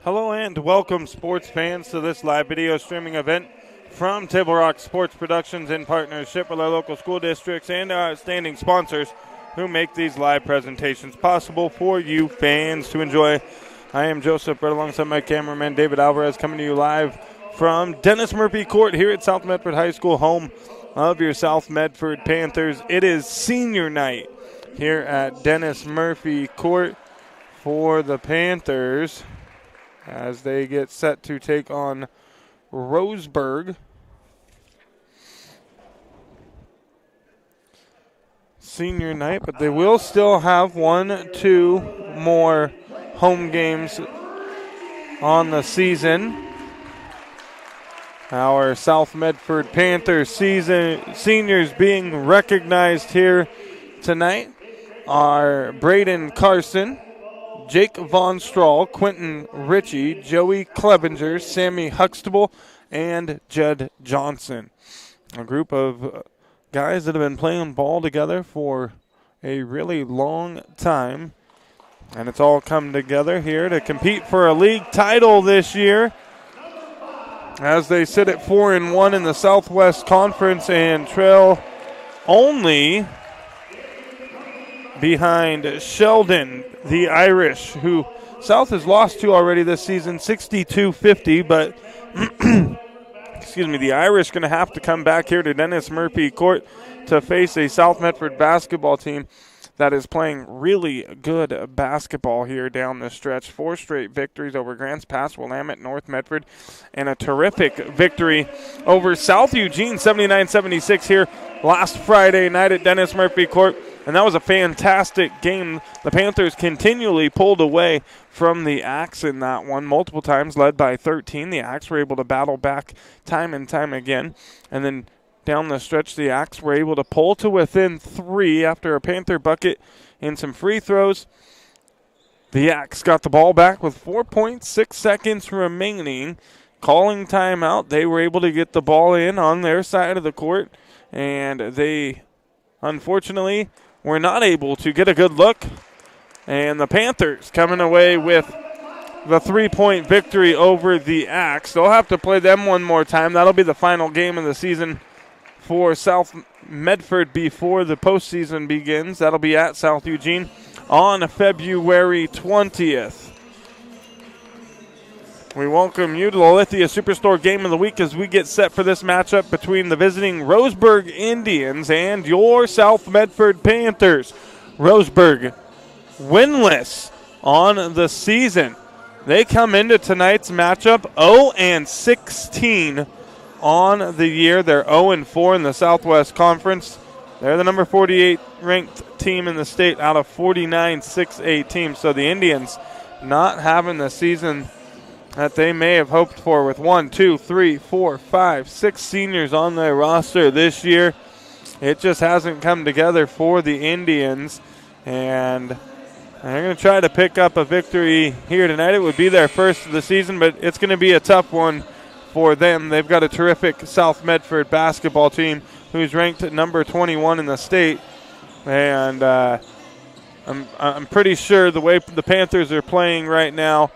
Hello and welcome, sports fans, to this live video streaming event from Table Rock Sports Productions in partnership with our local school districts and our outstanding sponsors who make these live presentations possible for you fans to enjoy. I am Joseph, right alongside my cameraman David Alvarez, coming to you live from Dennis Murphy Court here at South Medford High School, home of your South Medford Panthers. It is senior night here at Dennis Murphy Court for the Panthers as they get set to take on Roseburg. Senior night, but they will still have 1-2 more home games on the season. Our South Medford Panthers seniors being recognized here tonight are Braden Carson, Jake Von Strahl, Quentin Ritchie, Joey Clevenger, Sammy Huxtable, and Jed Johnson. A group of guys that have been playing ball together for a really long time. And it's all come together here to compete for a league title this year as they sit at 4-1 in the Southwest Conference and trail only behind Sheldon, the Irish, who South has lost to already this season, 62-50, but the Irish going to have to come back here to Dennis Murphy Court to face a South Medford basketball team that is playing really good basketball here down the stretch. 4 straight victories over Grants Pass, Willamette, North Medford, and a terrific victory over South Eugene, 79-76 here last Friday night at Dennis Murphy Court. And that was a fantastic game. The Panthers continually pulled away from the Axe in that one, multiple times led by 13. The Axe were able to battle back time and time again. And then down the stretch, the Axe were able to pull to within 3 after a Panther bucket and some free throws. The Axe got the ball back with 4.6 seconds remaining. Calling timeout, they were able to get the ball in on their side of the court. And they, unfortunately, were not able to get a good look. And the Panthers coming away with the 3-point victory over the Axe. They'll have to play them one more time. That'll be the final game of the season for South Medford before the postseason begins. That'll be at South Eugene on February 20th. We welcome you to the Lithia Superstore Game of the Week as we get set for this matchup between the visiting Roseburg Indians and your South Medford Panthers. Roseburg winless on the season. They come into tonight's matchup 0-16 on the year. They're 0-4 in the Southwest Conference. They're the number 48 ranked team in the state out of 49 6A teams. So the Indians not having the season that they may have hoped for with 1, 2, 3, 4, 5, 6 seniors on their roster this year. It just hasn't come together for the Indians, and they're going to try to pick up a victory here tonight. It would be their first of the season, but it's going to be a tough one for them. They've got a terrific South Medford basketball team who's ranked at number 21 in the state, and I'm pretty sure the way the Panthers are playing right now,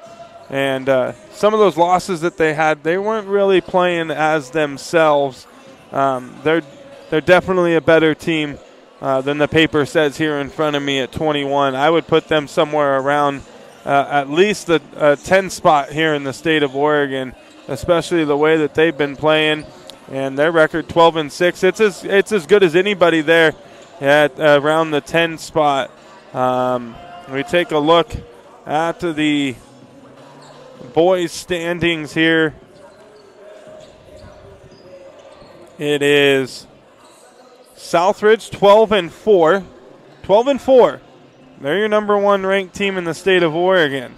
and some of those losses that they had, they weren't really playing as themselves. They're definitely a better team than the paper says here in front of me at 21. I would put them somewhere around at least a 10 spot here in the state of Oregon, especially the way that they've been playing. And their record 12-6. It's as good as anybody there at around the 10 spot. We take a look at the boys standings here. It is Southridge 12-4. 12-4. They're your number 1 ranked team in the state of Oregon.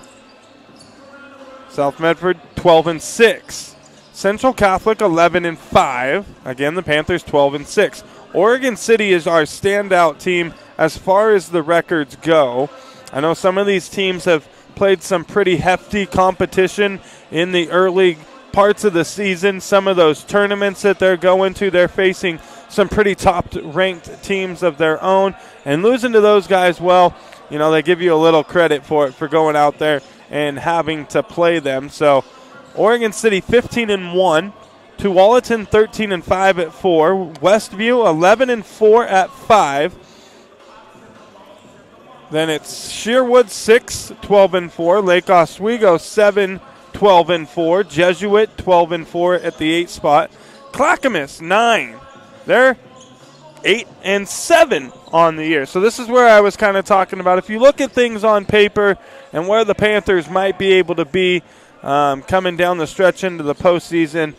South Medford 12-6. Central Catholic 11-5. Again, the Panthers 12-6. Oregon City is our standout team as far as the records go. I know some of these teams have played some pretty hefty competition in the early parts of the season. Some of those tournaments that they're going to, they're facing some pretty top-ranked teams of their own. And losing to those guys, well, you know, they give you a little credit for it, for going out there and having to play them. So Oregon City 15-1, Tualatin 13-5 at 4, Westview 11-4 at 5. Then it's Sherwood 6-12-4, Lake Oswego 7-12-4, Jesuit 12-4 at the 8 spot, Clackamas 9. They're 8-7 on the year. So this is where I was kind of talking about. If you look at things on paper and where the Panthers might be able to be coming down the stretch into the postseason,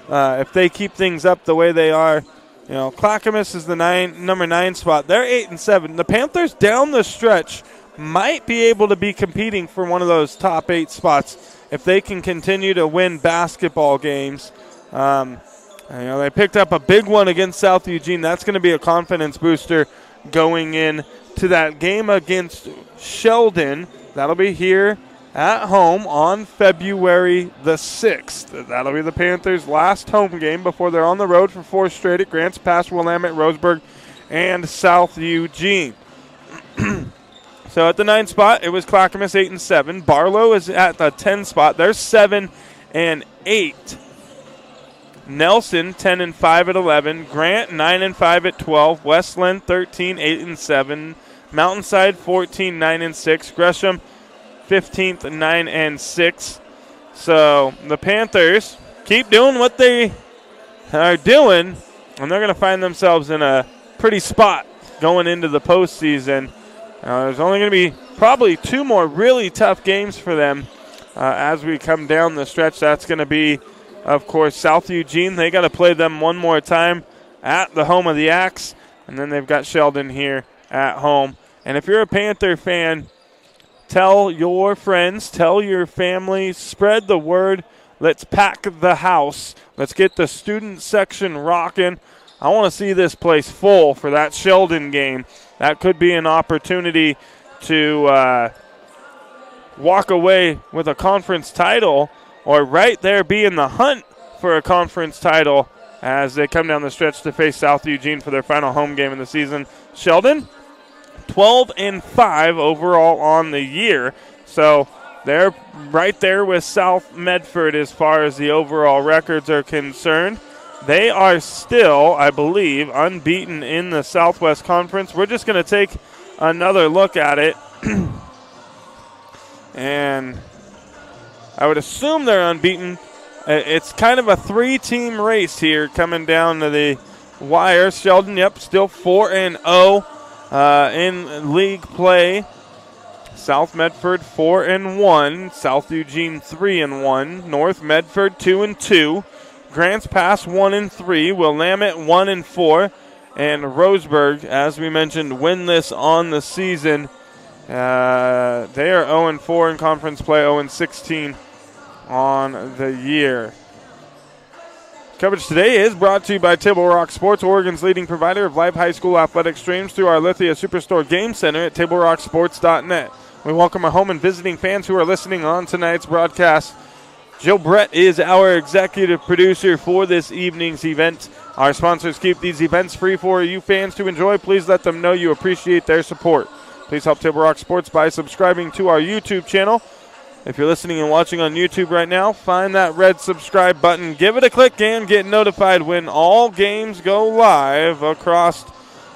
if they keep things up the way they are, you know, Clackamas is the number 9 spot. They're 8-7. The Panthers down the stretch might be able to be competing for one of those top 8 spots if they can continue to win basketball games. They picked up a big one against South Eugene. That's going to be a confidence booster going in to that game against Sheldon. That'll be here at home on February the 6th. That'll be the Panthers' last home game before they're on the road for 4 straight at Grants Pass, Willamette, Roseburg, and South Eugene. So at the 9 spot, it was Clackamas 8-7. Barlow is at the 10 spot. They're 7-8. Nelson 10-5 at 11. Grant 9-5 at 12. Westland 13-8-7. Mountainside 14-9-6. Gresham 15th 9-6. So the Panthers keep doing what they are doing, and they're going to find themselves in a pretty spot going into the postseason. There's only going to be probably 2 more really tough games for them as we come down the stretch. That's going to be, of course, South Eugene. They got to play them one more time at the home of the Axe, and then they've got Sheldon here at home. And if you're a Panther fan, tell your friends, tell your family, spread the word. Let's pack the house. Let's get the student section rocking. I want to see this place full for that Sheldon game. That could be an opportunity to walk away with a conference title, or right there be in the hunt for a conference title as they come down the stretch to face South Eugene for their final home game of the season. Sheldon, 12-5 overall on the year. So they're right there with South Medford as far as the overall records are concerned. They are still, I believe, unbeaten in the Southwest Conference. We're just going to take another look at it. And I would assume they're unbeaten. It's kind of a 3-team race here coming down to the wire. Sheldon, still 4-0 in league play. South Medford 4-1. South Eugene 3-1. North Medford 2-2. Grants Pass 1-3. Willamette 1-4. And Roseburg, as we mentioned, winless on the season. They are 0-4 in conference play, 0-16 on the year. Coverage today is brought to you by Table Rock Sports, Oregon's leading provider of live high school athletic streams through our Lithia Superstore Game Center at TableRockSports.net. We welcome our home and visiting fans who are listening on tonight's broadcast. Jill Brett is our executive producer for this evening's event. Our sponsors keep these events free for you fans to enjoy. Please let them know you appreciate their support. Please help Table Rock Sports by subscribing to our YouTube channel. If you're listening and watching on YouTube right now, find that red subscribe button, give it a click, and get notified when all games go live across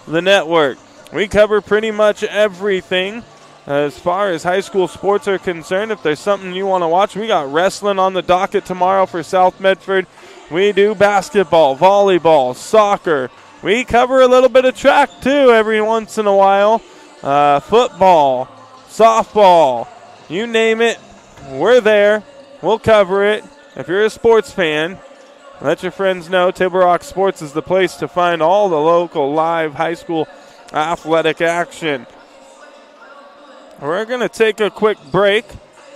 the network. We cover pretty much everything as far as high school sports are concerned. If there's something you want to watch, we got wrestling on the docket tomorrow for South Medford. We do basketball, volleyball, soccer. We cover a little bit of track, too, every once in a while. Football, softball, you name it, we're there. We'll cover it. If you're a sports fan, let your friends know Table Rock Sports is the place to find all the local live high school athletic action. We're going to take a quick break,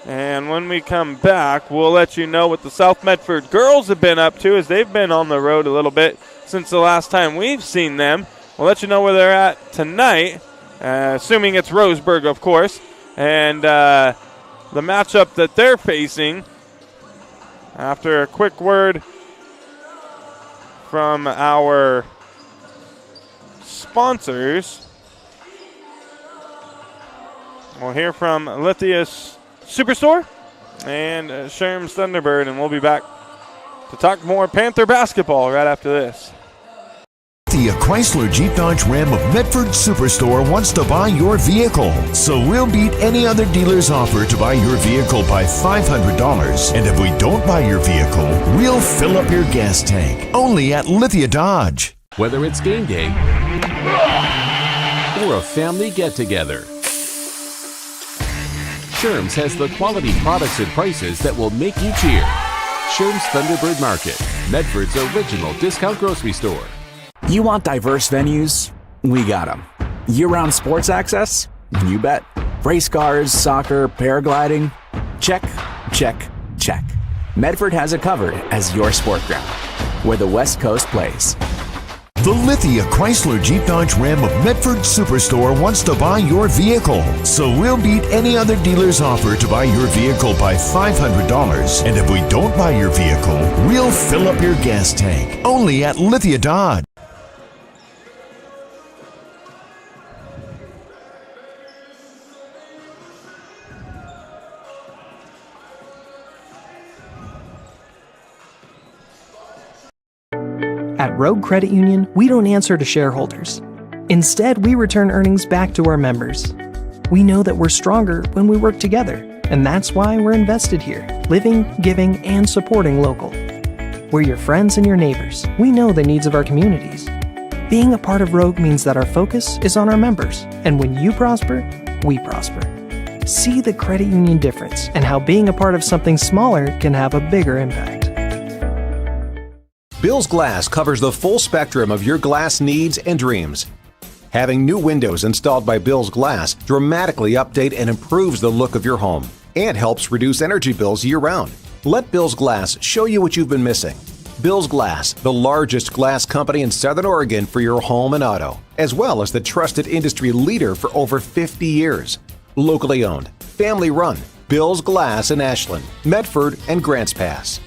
and when we come back, we'll let you know what the South Medford girls have been up to as they've been on the road a little bit since the last time we've seen them. We'll let you know where they're at tonight. Assuming it's Roseburg, of course, and the matchup that they're facing after a quick word from our sponsors. We'll hear from Lithia Superstore and Sherm's Thunderbird, and we'll be back to talk more Panther basketball right after this. The Chrysler Jeep Dodge Ram of Medford Superstore wants to buy your vehicle. So we'll beat any other dealer's offer to buy your vehicle by $500. And if we don't buy your vehicle, we'll fill up your gas tank. Only at Lithia Dodge. Whether it's game day or a family get-together, Sherm's has the quality products and prices that will make you cheer. Sherm's Thunderbird Market, Medford's original discount grocery store. You want diverse venues? We got them. Year-round sports access? You bet. Race cars, soccer, paragliding? Check, check, check. Medford has it covered as your sport ground, where the West Coast plays. The Lithia Chrysler Jeep Dodge Ram of Medford Superstore wants to buy your vehicle. So we'll beat any other dealer's offer to buy your vehicle by $500. And if we don't buy your vehicle, we'll fill up your gas tank. Only at Lithia Dodge. At Rogue Credit Union, we don't answer to shareholders. Instead, we return earnings back to our members. We know that we're stronger when we work together, and that's why we're invested here, living, giving, and supporting local. We're your friends and your neighbors. We know the needs of our communities. Being a part of Rogue means that our focus is on our members, and when you prosper, we prosper. See the credit union difference and how being a part of something smaller can have a bigger impact. Bill's Glass covers the full spectrum of your glass needs and dreams. Having new windows installed by Bill's Glass dramatically update and improves the look of your home and helps reduce energy bills year-round. Let Bill's Glass show you what you've been missing. Bill's Glass, the largest glass company in Southern Oregon for your home and auto, as well as the trusted industry leader for over 50 years. Locally owned, family run, Bill's Glass in Ashland, Medford, and Grants Pass.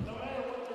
No matter what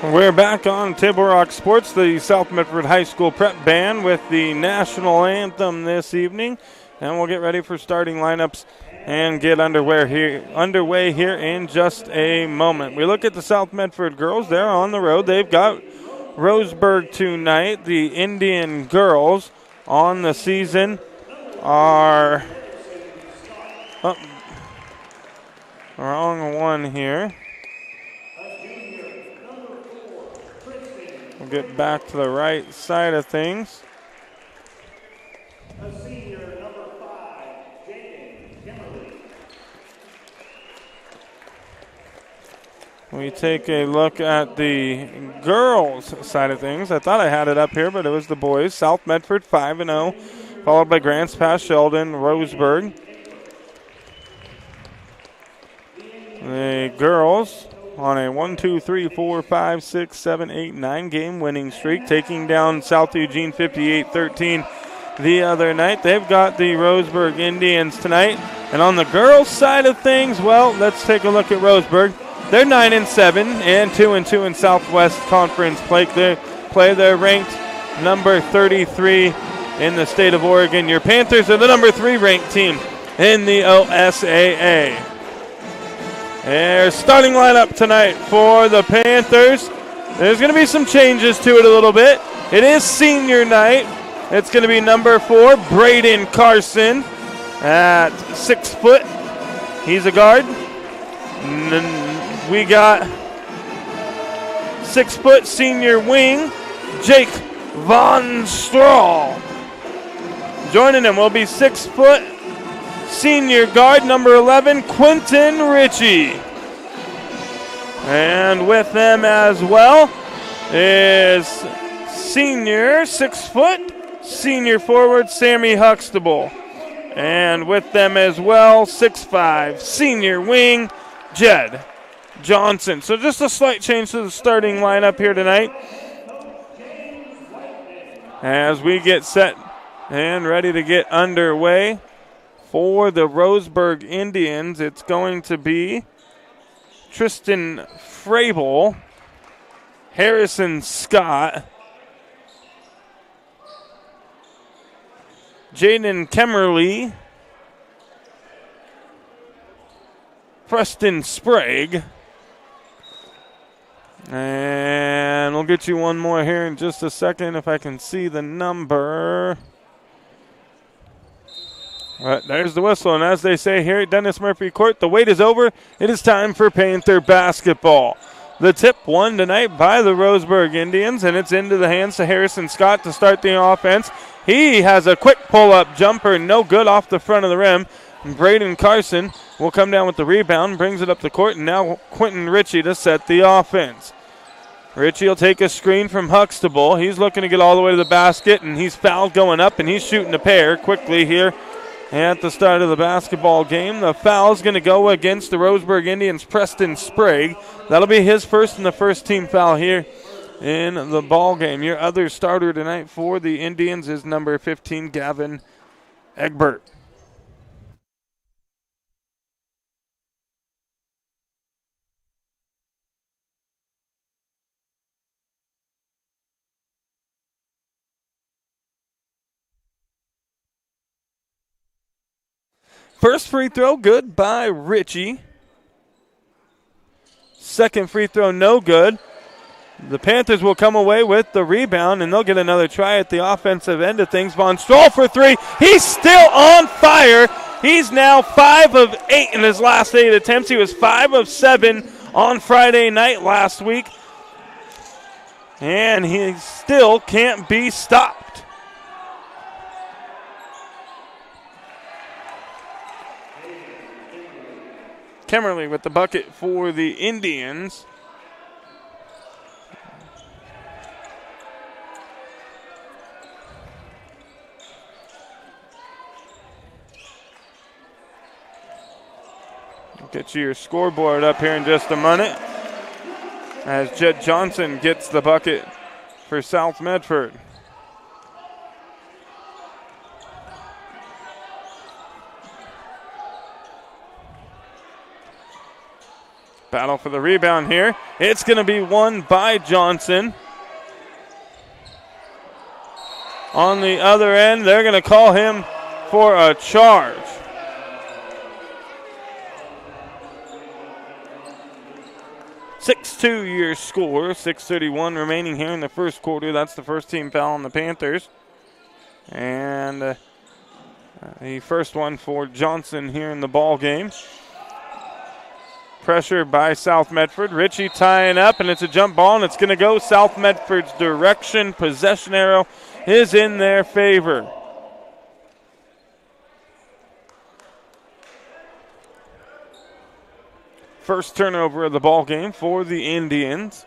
We're back on Table Rock Sports, the South Medford High School prep band with the national anthem this evening. And we'll get ready for starting lineups and get underway here in just a moment. We look at the South Medford girls. They're on the road. They've got Roseburg tonight. The Indian girls on the season are wrong one here. We'll get back to the right side of things. We take a look at the girls' side of things. I thought I had it up here, but it was the boys. South Medford 5-0, followed by Grants Pass, Sheldon, Roseburg. The girls on a 9-game winning streak, taking down South Eugene 58-13 the other night. They've got the Roseburg Indians tonight. And on the girls' side of things, well, let's take a look at Roseburg. They're 9-7 and 2-2 in Southwest Conference play. They're ranked number 33 in the state of Oregon. Your Panthers are the number 3 ranked team in the OSAA. Their starting lineup tonight for the Panthers. There's going to be some changes to it a little bit. It is senior night. It's going to be number 4, Braden Carson at 6 foot. He's a guard. We got 6 foot senior wing, Jake Von Strahl. Joining him will be 6 foot senior guard, number 11, Quentin Ritchie. And with them as well is senior 6 foot senior forward, Sammy Huxtable. And with them as well, 6'5", senior wing, Jed Johnson. So just a slight change to the starting lineup here tonight as we get set and ready to get underway. For the Roseburg Indians, it's going to be Tristan Frabel, Harrison Scott, Jaden Kemmerly, Preston Sprague, and we'll get you one more here in just a second if I can see the number. There's the whistle, and as they say here at Dennis Murphy Court, the wait is over. It is time for Panther basketball. The tip won tonight by the Roseburg Indians, and it's into the hands of Harrison Scott to start the offense. He has a quick pull-up jumper, no good off the front of the rim. And Braden Carson will come down with the rebound, brings it up the court, and now Quentin Ritchie to set the offense. Ritchie will take a screen from Huxtable. He's looking to get all the way to the basket, and he's fouled going up, and he's shooting a pair quickly here at the start of the basketball game. The foul is going to go against the Roseburg Indians' Preston Sprague. That'll be his first and the first team foul here in the ball game. Your other starter tonight for the Indians is number 15, Gavin Egbert. First free throw, good by Ritchie. Second free throw, no good. The Panthers will come away with the rebound, and they'll get another try at the offensive end of things. Von Strahl for 3. He's still on fire. He's now 5 of 8 in his last 8 attempts. He was 5 of 7 on Friday night last week. And he still can't be stopped. Kemmerly with the bucket for the Indians. I'll get you your scoreboard up here in just a minute as Jed Johnson gets the bucket for South Medford. Battle for the rebound here. It's going to be won by Johnson. On the other end, they're going to call him for a charge. (6-2) your score. 6:31 remaining here in the first quarter. That's the first team foul on the Panthers. And the first one for Johnson here in the ball game. Pressure by South Medford. Ritchie tying up, and it's a jump ball, and it's going to go South Medford's direction. Possession arrow is in their favor. First turnover of the ball game for the Indians.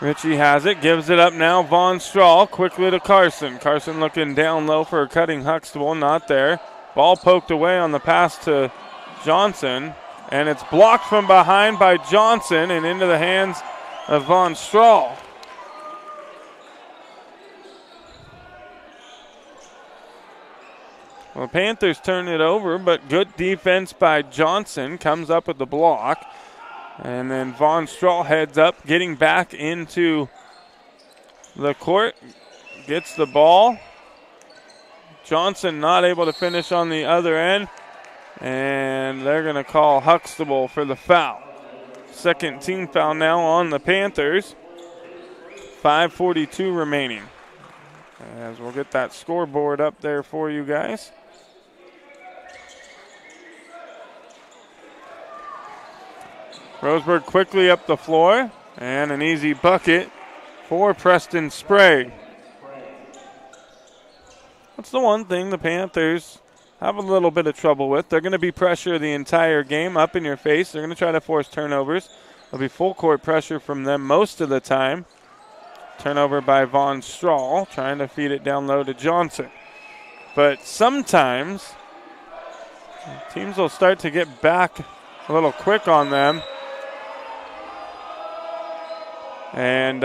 Ritchie has it, gives it up now. Von Strahl quickly to Carson. Carson looking down low for a cutting Huxtable, not there. Ball poked away on the pass to Johnson, and it's blocked from behind by Johnson and into the hands of Von Strahl. Well, the Panthers turn it over, but good defense by Johnson. Comes up with the block. And then Von Strahl heads up, getting back into the court. Gets the ball. Johnson not able to finish on the other end. And they're going to call Huxtable for the foul. Second team foul now on the Panthers. 5:42 remaining. As we'll get that scoreboard up there for you guys. Roseburg quickly up the floor, and an easy bucket for Preston Sprague. That's the one thing the Panthers have a little bit of trouble with. They're going to be pressure the entire game, up in your face. They're going to try to force turnovers. There'll be full court pressure from them most of the time. Turnover by Von Strahl, trying to feed it down low to Johnson. But sometimes teams will start to get back a little quick on them. And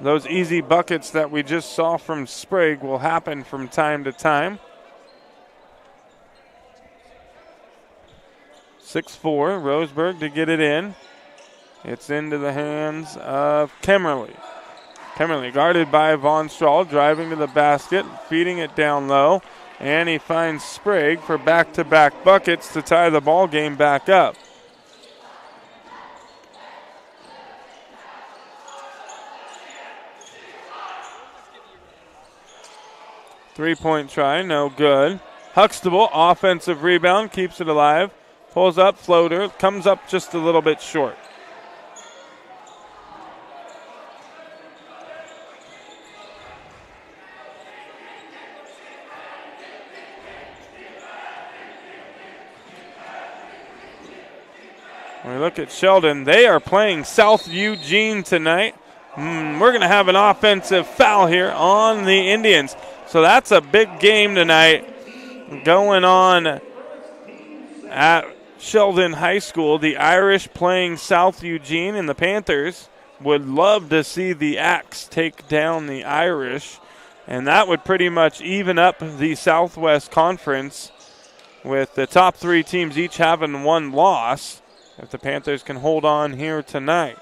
those easy buckets that we just saw from Sprague will happen from time to time. 6-4, Roseburg to get it in. It's into the hands of Kemmerly. Kemmerly guarded by Von Strahl, driving to the basket, feeding it down low. And he finds Sprague for back-to-back buckets to tie the ball game back up. Three-point try, no good. Huxtable, offensive rebound, keeps it alive. Pulls up, floater, comes up just a little bit short. When we look at Sheldon, they are playing South Eugene tonight. We're going to have an offensive foul here on the Indians. So that's a big game tonight going on at Sheldon High School. The Irish playing South Eugene, and the Panthers would love to see the Axe take down the Irish. And that would pretty much even up the Southwest Conference with the top three teams each having one loss if the Panthers can hold on here tonight.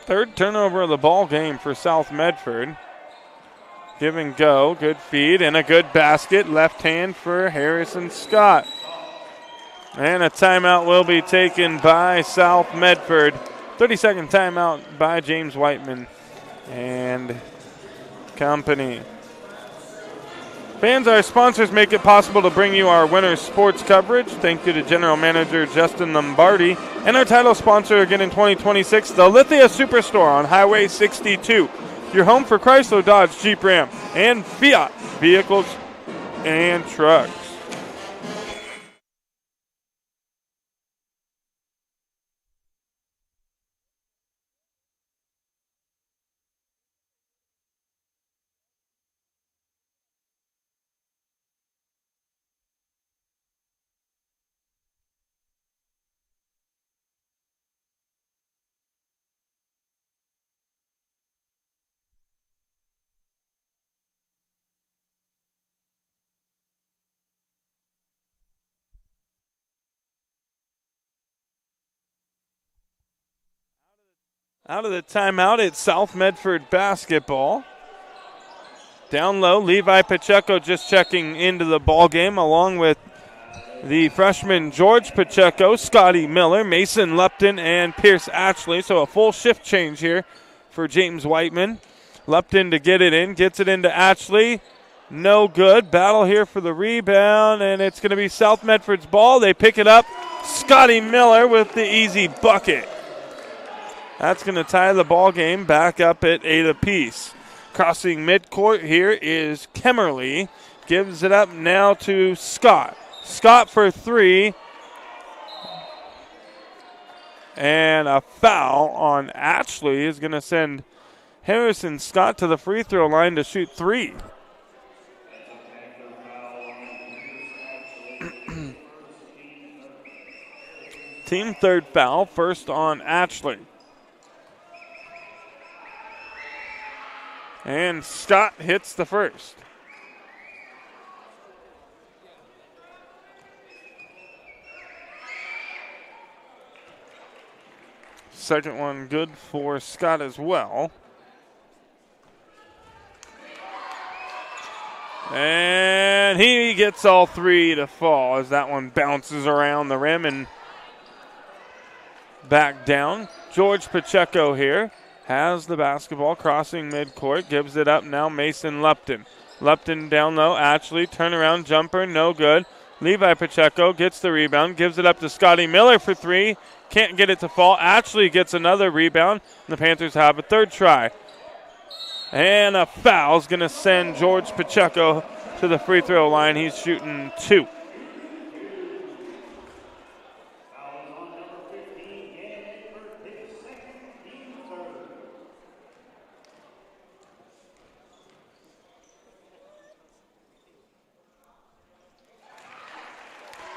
Third turnover of the ball game for South Medford. Give and go, good feed, and a good basket. Left hand for Harrison Scott. And a timeout will be taken by South Medford. 30-second timeout by James Whiteman and company. Fans, our sponsors make it possible to bring you our winter sports coverage. Thank you to General Manager Justin Lombardi. And our title sponsor again in 2026, the Lithia Superstore on Highway 62. Your home for Chrysler, Dodge, Jeep, Ram, and Fiat vehicles and trucks. Out of the timeout, it's South Medford basketball. Down low, Levi Pacheco just checking into the ball game along with the freshman George Pacheco, Scotty Miller, Mason Lupton, and Pierce Ashley. So a full shift change here for James Whiteman. Lupton to get it in, gets it into Ashley. No good. Battle here for the rebound, and it's going to be South Medford's ball. They pick it up. Scotty Miller with the easy bucket. That's going to tie the ball game back up at 8 apiece. Crossing midcourt here is Kemmerly. Gives it up now to Scott. Scott for 3. And a foul on Ashley is going to send Harrison Scott to the free throw line to shoot 3. Team third foul, first on Ashley. And Scott hits the first. Second one good for Scott as well. And he gets all 3 to fall as that one bounces around the rim and back down. George Pacheco here has the basketball crossing midcourt. Gives it up now Mason Lupton. Lupton down low. Ashley turnaround jumper. No good. Levi Pacheco gets the rebound. Gives it up to Scotty Miller for 3. Can't get it to fall. Ashley gets another rebound. The Panthers have a third try. And a foul is going to send George Pacheco to the free throw line. He's shooting 2.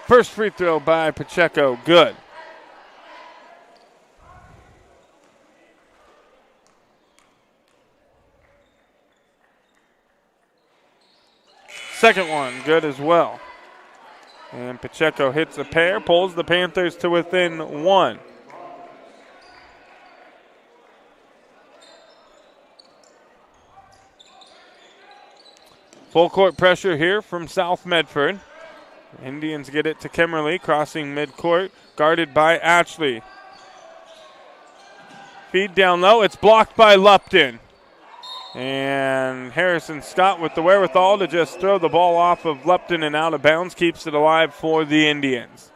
First free throw by Pacheco, good. Second one, good as well. And Pacheco hits a pair, pulls the Panthers to within 1. Full court pressure here from South Medford. Indians get it to Kemmerly, crossing midcourt, guarded by Ashley. Feed down low, it's blocked by Lupton. And Harrison Scott with the wherewithal to just throw the ball off of Lupton and out of bounds, keeps it alive for the Indians.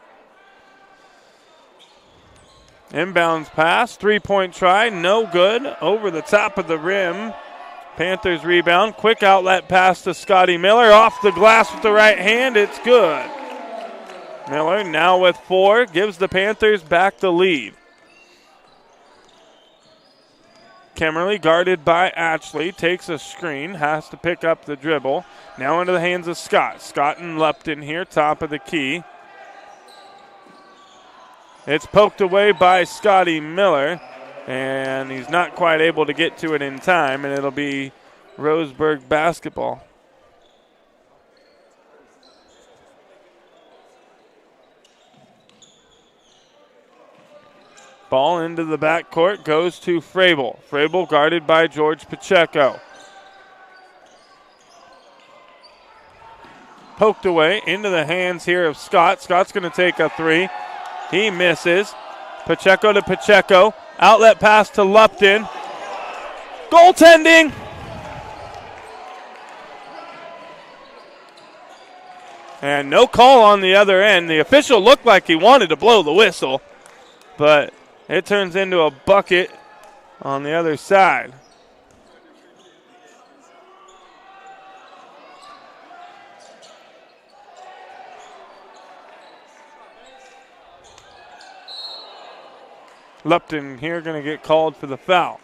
Inbounds pass, 3-point try, no good, over the top of the rim. Panthers rebound, quick outlet pass to Scotty Miller, off the glass with the right hand, it's good. Miller now with 4, gives the Panthers back the lead. Kemmerly guarded by Ashley, takes a screen, has to pick up the dribble. Now into the hands of Scott. Scott and Lupton here, top of the key. It's poked away by Scotty Miller, and he's not quite able to get to it in time, and it'll be Roseburg basketball. Ball into the backcourt, goes to Frabel. Frabel guarded by George Pacheco. Poked away into the hands here of Scott. Scott's going to take a 3. He misses. Pacheco to Pacheco. Outlet pass to Lupton. Goaltending! And no call on the other end. The official looked like he wanted to blow the whistle, but it turns into a bucket on the other side. Lupton here going to get called for the foul.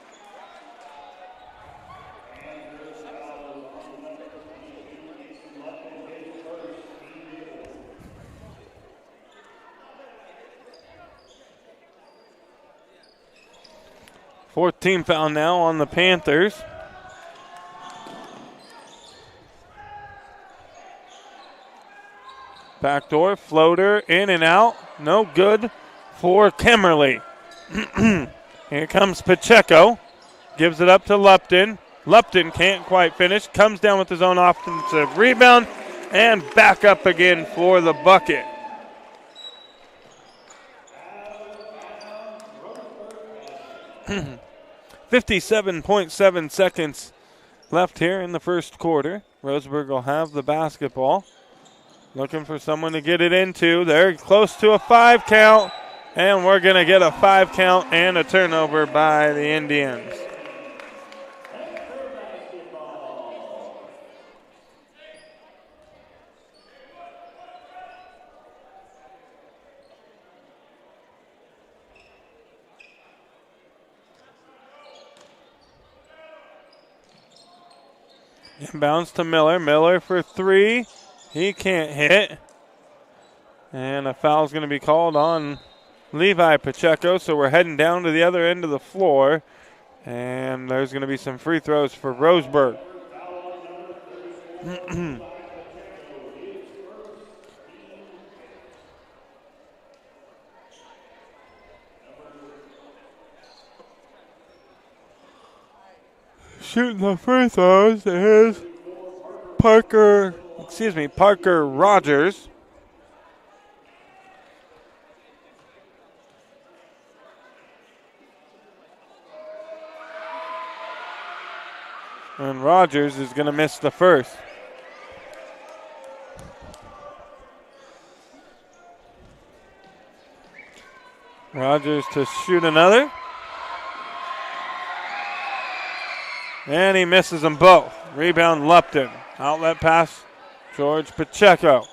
Fourth team foul now on the Panthers. Backdoor floater in and out. No good for Kemmerly. Here comes Pacheco. Gives it up to Lupton. Lupton can't quite finish. Comes down with his own offensive rebound. And back up again for the bucket. Hmm. 57.7 seconds left here in the first quarter. Roseburg will have the basketball. Looking for someone to get it into. They're close to a 5 count. And we're going to get a 5 count and a turnover by the Indians. Inbounds to Miller. Miller for 3. He can't hit. And a foul's going to be called on Levi Pacheco. So we're heading down to the other end of the floor. And there's going to be some free throws for Roseburg. Shooting the free throws is Parker Rogers. And Rogers is going to miss the first. Rogers to shoot another. And he misses them both. Rebound Lupton. Outlet pass, George Pacheco.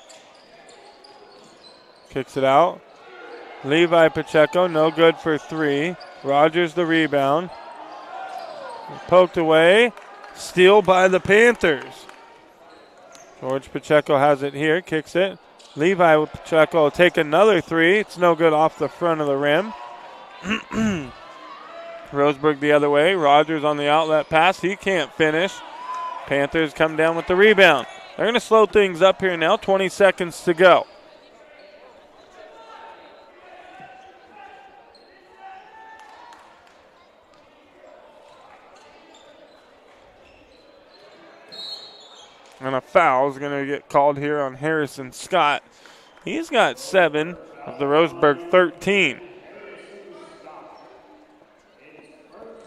Kicks it out. Levi Pacheco, no good for 3. Rogers the rebound. Poked away. Steal by the Panthers. George Pacheco has it here, kicks it. Levi Pacheco will take another 3. It's no good off the front of the rim. Roseburg the other way. Rogers on the outlet pass. He can't finish. Panthers come down with the rebound. They're going to slow things up here now. 20 seconds to go. And a foul is going to get called here on Harrison Scott. He's got 7 of the Roseburg 13.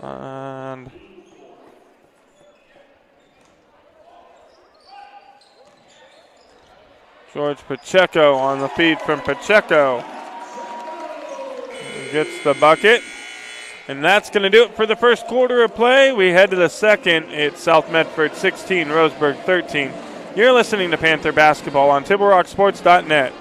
And George Pacheco on the feed from Pacheco. Gets the bucket. And that's going to do it for the first quarter of play. We head to the second. It's South Medford 16, Roseburg 13. You're listening to Panther Basketball on TibleRockSports.net.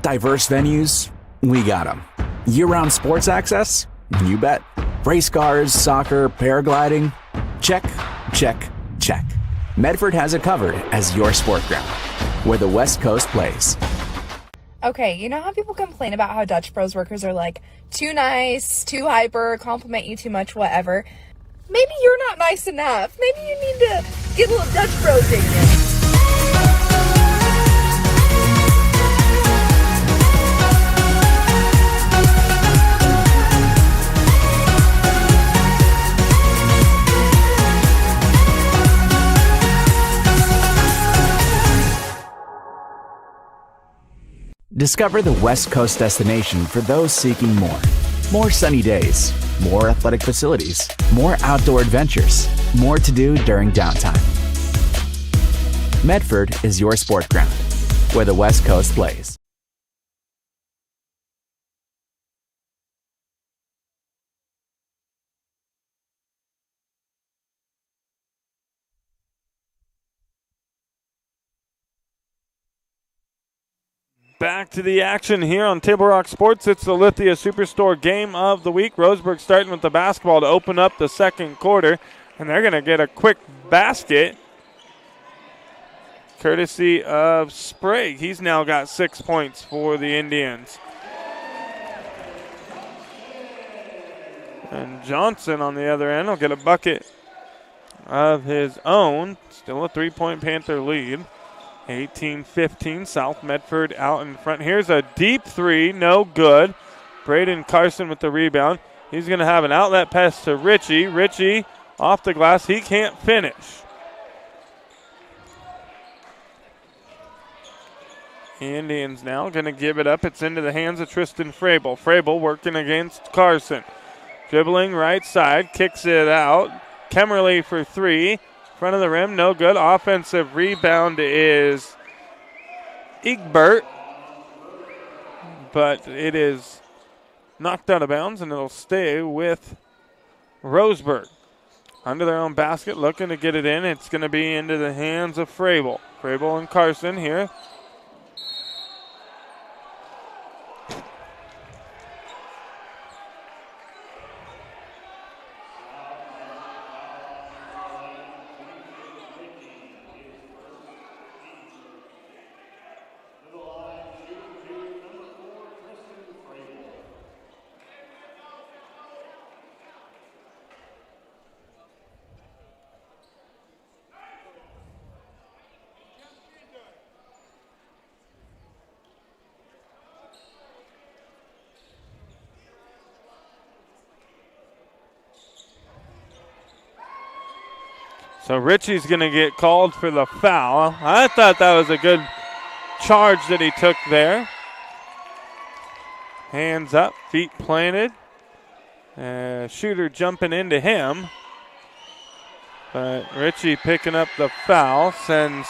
Diverse venues, we got them. Year-round sports access? You bet. Race cars, soccer, paragliding? Check, check, check. Medford has it covered as your sport ground, where the West Coast plays. Okay, you know how people complain about how Dutch Bros workers are like too nice, too hyper, compliment you too much, whatever? Maybe you're not nice enough. Maybe you need to get a little Dutch Bros in you. Discover the West Coast destination for those seeking more. More sunny days, more athletic facilities, more outdoor adventures, more to do during downtime. Medford is your sport ground, where the West Coast plays. Back to the action here on Table Rock Sports. It's the Lithia Superstore game of the week. Roseburg starting with the basketball to open up the second quarter. And they're going to get a quick basket courtesy of Sprague. He's now got 6 points for the Indians. And Johnson on the other end will get a bucket of his own. Still a 3-point Panther lead. 18-15, South Medford out in front. Here's a deep 3, no good. Braden Carson with the rebound. He's going to have an outlet pass to Richie. Richie off the glass. He can't finish. Indians now going to give it up. It's into the hands of Tristan Frable. Frable working against Carson. Dribbling right side. Kicks it out. Kemmerly for three. Front of the rim. No good. Offensive rebound is Egbert. But it is knocked out of bounds, and it'll stay with Roseburg. Under their own basket, looking to get it in. It's going to be into the hands of Frable. Frable and Carson here. So Richie's going to get called for the foul. I thought that was a good charge that he took there. Hands up, feet planted. Shooter jumping into him. But Richie picking up the foul sends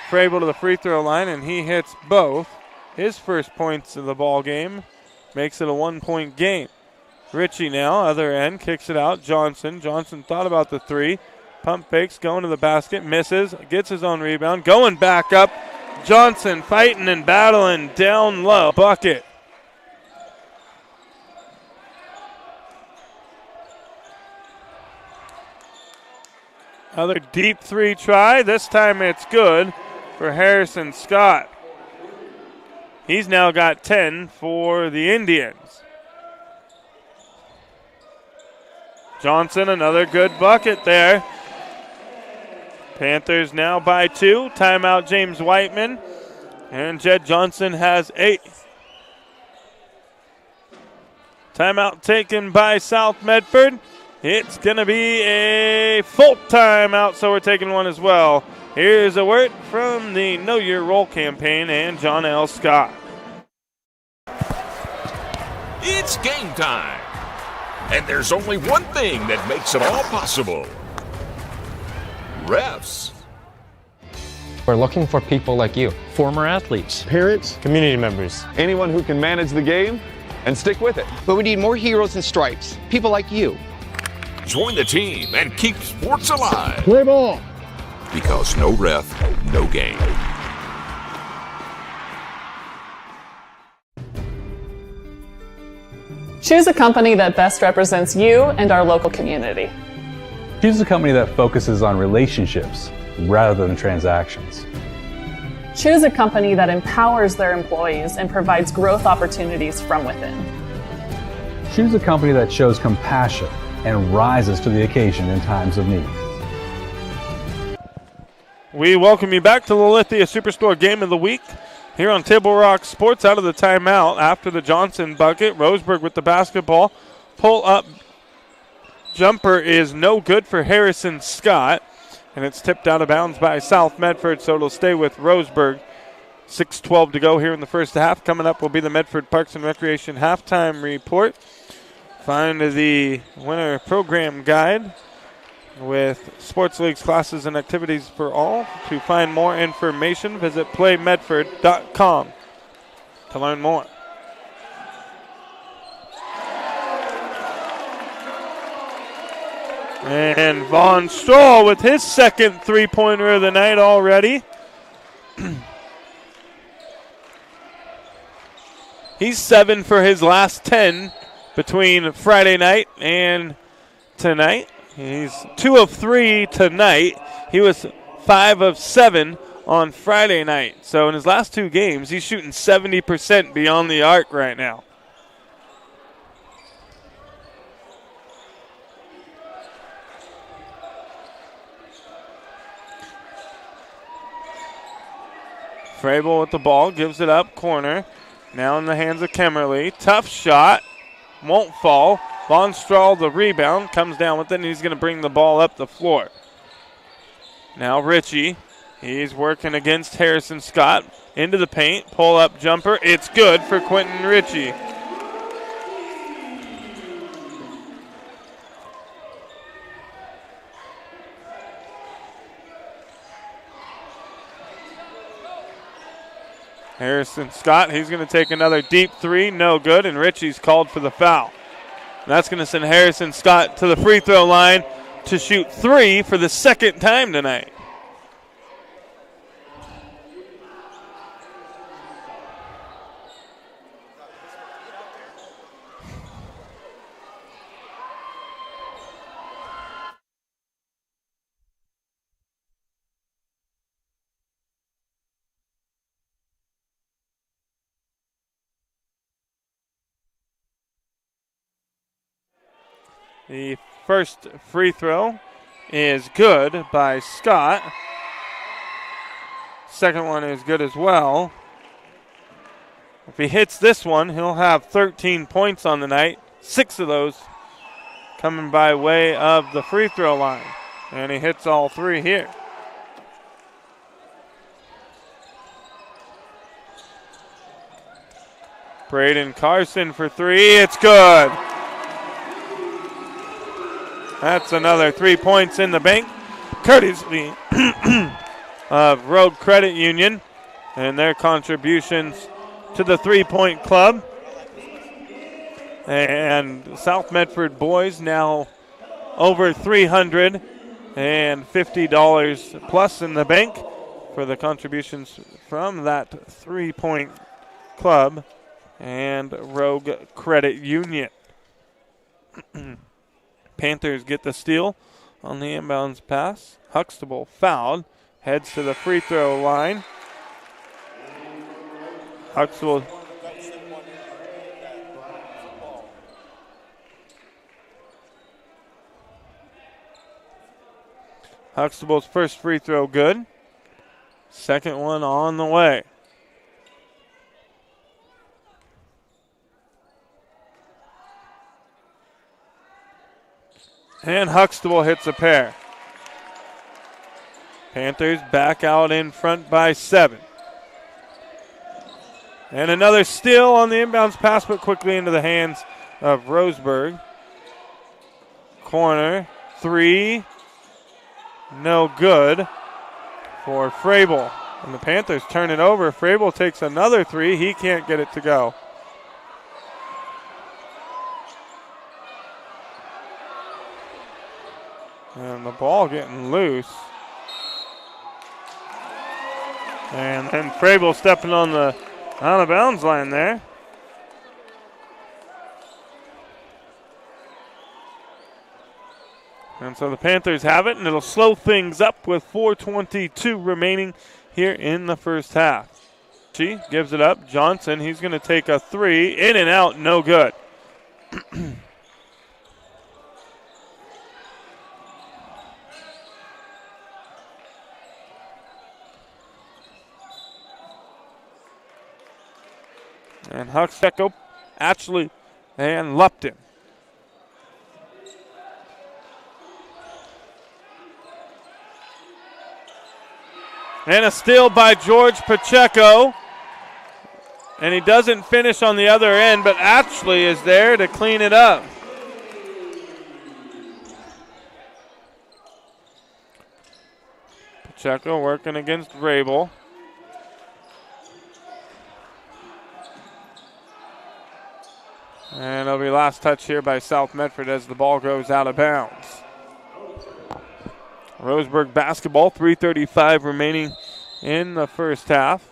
Frable to the free throw line, and he hits both. His first points of the ball game makes it a 1-point game. Richie now, other end, kicks it out. Johnson thought about the three. Pump fakes, going to the basket, misses, gets his own rebound, going back up. Johnson fighting and battling down low. Bucket. Another deep three try. This time it's good for Harrison Scott. He's now got 10 for the Indians. Johnson, another good bucket there. Panthers now by 2. Timeout James Whiteman. And Jed Johnson has 8. Timeout taken by South Medford. It's going to be a full timeout, so we're taking one as well. Here's a word from the Know Your Role campaign and John L. Scott. It's game time. And there's only one thing that makes it all possible. Refs. We're looking for people like you. Former athletes, parents, community members, anyone who can manage the game and stick with it. But we need more heroes in stripes, people like you. Join the team and keep sports alive. Play ball. Because no ref, no game. Choose a company that best represents you and our local community. Choose a company that focuses on relationships rather than transactions. Choose a company that empowers their employees and provides growth opportunities from within. Choose a company that shows compassion and rises to the occasion in times of need. We welcome you back to the Lithia Superstore Game of the Week here on Table Rock Sports. Out of the timeout after the Johnson bucket. Roseburg with the basketball. Pull up jumper is no good for Harrison Scott, and it's tipped out of bounds by South Medford, so it'll stay with Roseburg. 6:12 to go here in the first half. Coming up will be the Medford Parks and Recreation halftime report. Find the winter program guide with sports leagues, classes, and activities for all. To find more information, visit playmedford.com to learn more. And Von Stroll with his second three-pointer of the night already. He's 7 for his last 10 between Friday night and tonight. He's 2 of 3 tonight. He was 5 of 7 on Friday night. So in his last 2 games, he's shooting 70% beyond the arc right now. Frable with the ball, gives it up, corner. Now in the hands of Kemmerly. Tough shot, won't fall. Von Strahl, the rebound, comes down with it, and he's going to bring the ball up the floor. Now Ritchie, he's working against Harrison Scott. Into the paint, pull-up jumper. It's good for Quentin Ritchie. Harrison Scott, he's going to take another deep three, no good, and Ritchie's called for the foul. That's going to send Harrison Scott to the free throw line to shoot 3 for the second time tonight. The first free throw is good by Scott. Second one is good as well. If he hits this one, he'll have 13 points on the night. 6 of those coming by way of the free throw line. And he hits all 3 here. Braden Carson for 3. It's good. That's another 3 points in the bank, courtesy of Rogue Credit Union and their contributions to the 3-point club. And South Medford boys now over $350 plus in the bank for the contributions from that 3-point club and Rogue Credit Union. Panthers get the steal on the inbounds pass. Huxtable fouled, heads to the free throw line. Huxtable's first free throw good. Second one on the way. And Huxtable hits a pair. Panthers back out in front by 7. And another steal on the inbounds pass, but quickly into the hands of Roseburg. Corner, 3. No good for Frable. And the Panthers turn it over. Frable takes another 3. He can't get it to go. And the ball getting loose. And then Frable stepping on the out of bounds line there. And so the Panthers have it, and it'll slow things up with 4:22 remaining here in the first half. She gives it up. Johnson, he's going to take a 3. In and out, no good. And Huxtable, Atchley, and Lupton. And a steal by George Pacheco. And he doesn't finish on the other end, but Atchley is there to clean it up. Pacheco working against Rabel. And it'll be last touch here by South Medford as the ball goes out of bounds. Roseburg basketball, 3:35 remaining in the first half.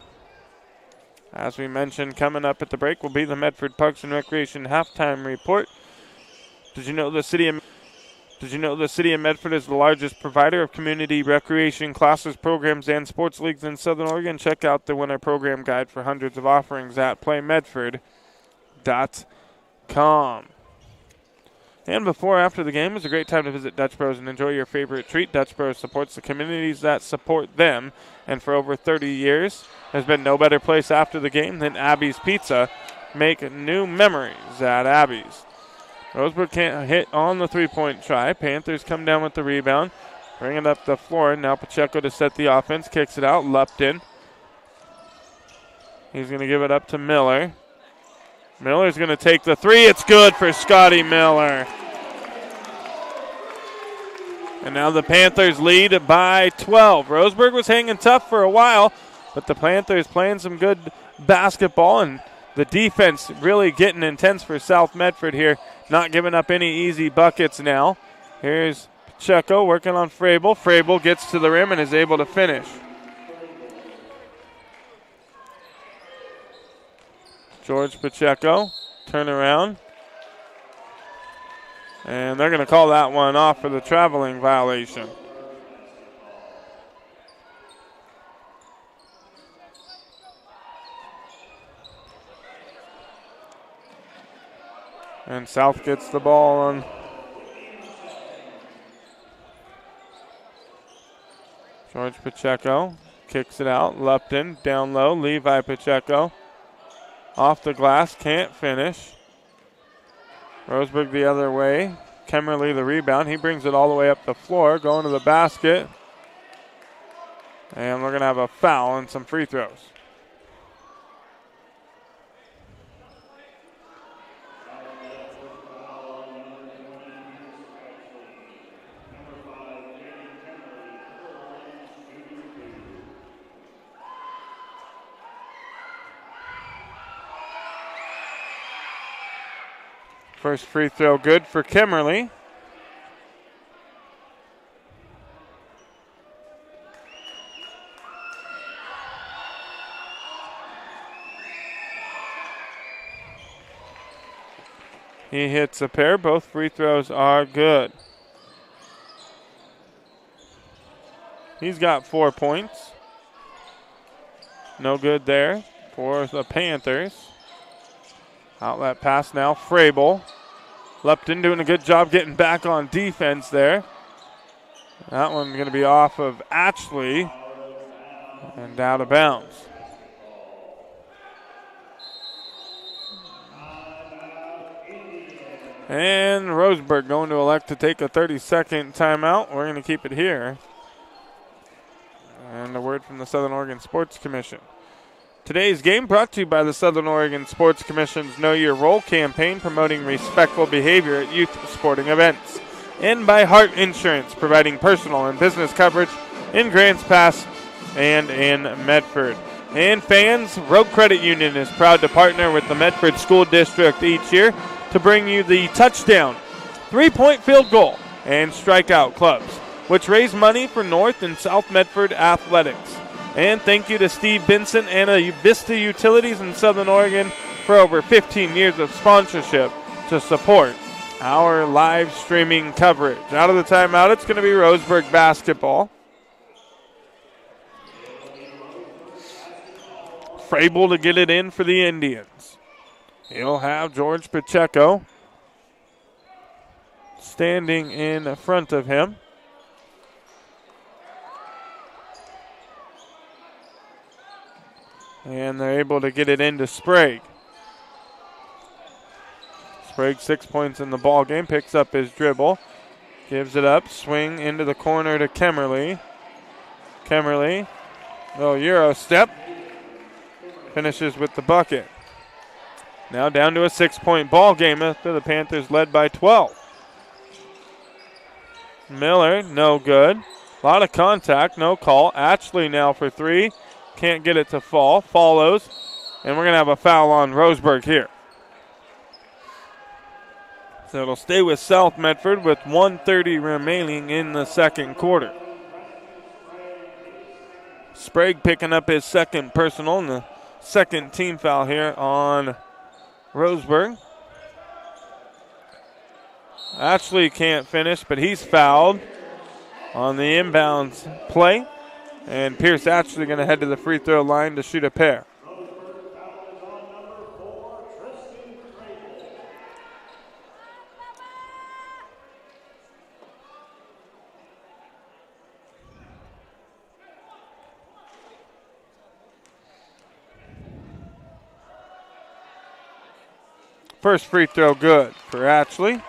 As we mentioned, coming up at the break will be the Medford Parks and Recreation halftime report. Did you know the city of Medford is the largest provider of community recreation classes, programs, and sports leagues in Southern Oregon? Check out the winter program guide for hundreds of offerings at playmedford.com. And before or after the game is a great time to visit Dutch Bros and enjoy your favorite treat. Dutch Bros supports the communities that support them, and for over 30 years, there's been no better place after the game than Abby's Pizza. Make new memories at Abby's. Roseburg can't hit on the three-point try. Panthers come down with the rebound. Bring it up the floor. Now Pacheco to set the offense. Kicks it out. Lupton. He's going to give it up to Miller. Miller's going to take the three. It's good for Scotty Miller. And now the Panthers lead by 12. Roseburg was hanging tough for a while, but the Panthers playing some good basketball, and the defense really getting intense for South Medford here, not giving up any easy buckets now. Here's Pacheco working on Frable. Frable gets to the rim and is able to finish. George Pacheco, turn around. And they're going to call that one off for the traveling violation. And South gets the ball on George Pacheco. Kicks it out. Lupton down low. Levi Pacheco. Off the glass. Can't finish. Roseburg the other way. Kemmerly the rebound. He brings it all the way up the floor. Going to the basket. And we're going to have a foul and some free throws. First free throw good for Kimmerly. He hits a pair. Both free throws are good. He's got 4 points. No good there for the Panthers. Outlet pass now, Frable. Lupton doing a good job getting back on defense there. That one's going to be off of Ashley and out of bounds. And Roseburg going to elect to take a 30-second timeout. We're going to keep it here. And a word from the Southern Oregon Sports Commission. Today's game brought to you by the Southern Oregon Sports Commission's Know Your Role campaign, promoting respectful behavior at youth sporting events. And by Hart Insurance, providing personal and business coverage in Grants Pass and in Medford. And fans, Rogue Credit Union is proud to partner with the Medford School District each year to bring you the touchdown, 3-point field goal, and strikeout clubs, which raise money for North and South Medford athletics. And thank you to Steve Benson and Vista Utilities in Southern Oregon for over 15 years of sponsorship to support our live streaming coverage. Out of the timeout, it's going to be Roseburg basketball. Frable to get it in for the Indians. He'll have George Pacheco standing in front of him. And they're able to get it into Sprague. Sprague 6 points in the ball game, picks up his dribble, gives it up, swing into the corner to Kemmerly. Kemmerly, little Euro step, finishes with the bucket. Now down to a 6-point ball game after the Panthers led by 12. Miller, no good. A lot of contact, no call. Ashley now for three. Can't get it to fall. Follows. And we're going to have a foul on Roseburg here. So it'll stay with South Medford with 1:30 remaining in the second quarter. Sprague picking up his second personal and the second team foul here on Roseburg. Ashley can't finish, but he's fouled on the inbounds play. And Pierce Ashley going to head to the free throw line to shoot a pair. First free throw good for Ashley.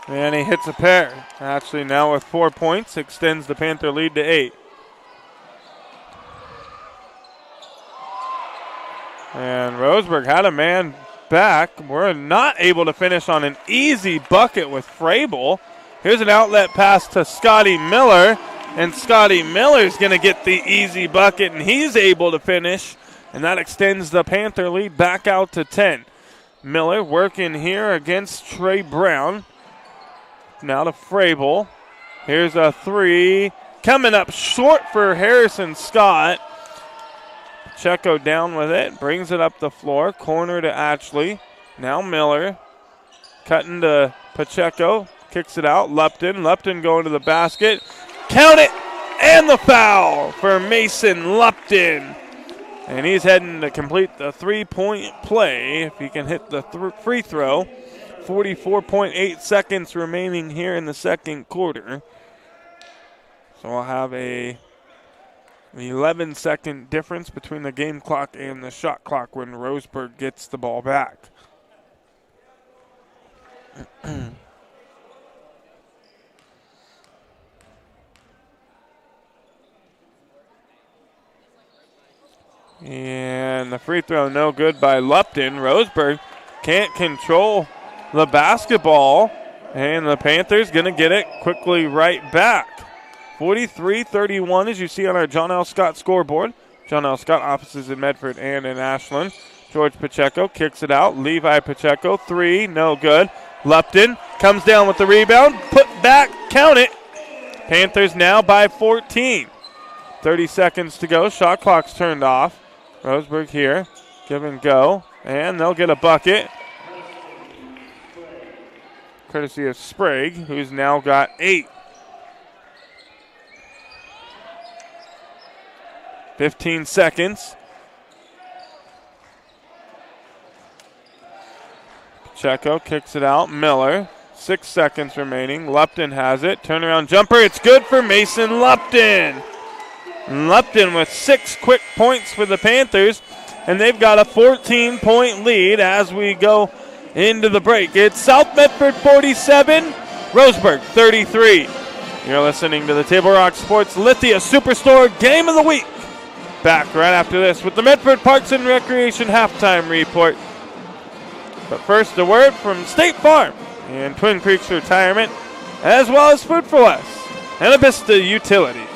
And he hits a pair. Actually, now with 4 points, extends the Panther lead to 8. And Roseburg had a man back. We're not able to finish on an easy bucket with Frable. Here's an outlet pass to Scotty Miller. And Scotty Miller's going to get the easy bucket, and he's able to finish. And that extends the Panther lead back out to 10. Miller working here against Trey Brown. Now to Frable. Here's a three. Coming up short for Harrison Scott. Pacheco down with it. Brings it up the floor. Corner to Ashley. Now Miller. Cutting to Pacheco. Kicks it out. Lupton. Lupton going to the basket. Count it! And the foul for Mason Lupton. And he's heading to complete the three-point play if he can hit the free throw. 44.8 seconds remaining here in the second quarter. So we'll have a 11-second difference between the game clock and the shot clock when Roseburg gets the ball back. And the free throw no good by Lupton. Roseburg can't control the basketball, and the Panthers going to get it quickly right back. 43-31 as you see on our John L. Scott scoreboard. John L. Scott offices in Medford and in Ashland. George Pacheco kicks it out. Levi Pacheco, three, no good. Lupton comes down with the rebound. Put back, count it. Panthers now by 14. 30 seconds to go. Shot clock's turned off. Roseburg here. Give and go. And they'll get a bucket. Courtesy of Sprague, who's now got 8. 15 seconds. Pacheco kicks it out. Miller. 6 seconds remaining. Lupton has it. Turnaround jumper. It's good for Mason Lupton. Lupton with 6 quick points for the Panthers, and they've got a 14-point lead as we go into the break. It's South Medford 47, Roseburg 33. You're listening to the Table Rock Sports Lithia Superstore Game of the Week. Back right after this with the Medford Parks and Recreation Halftime Report. But first, a word from State Farm and Twin Creeks Retirement, as well as Food for Less and Avista Utilities.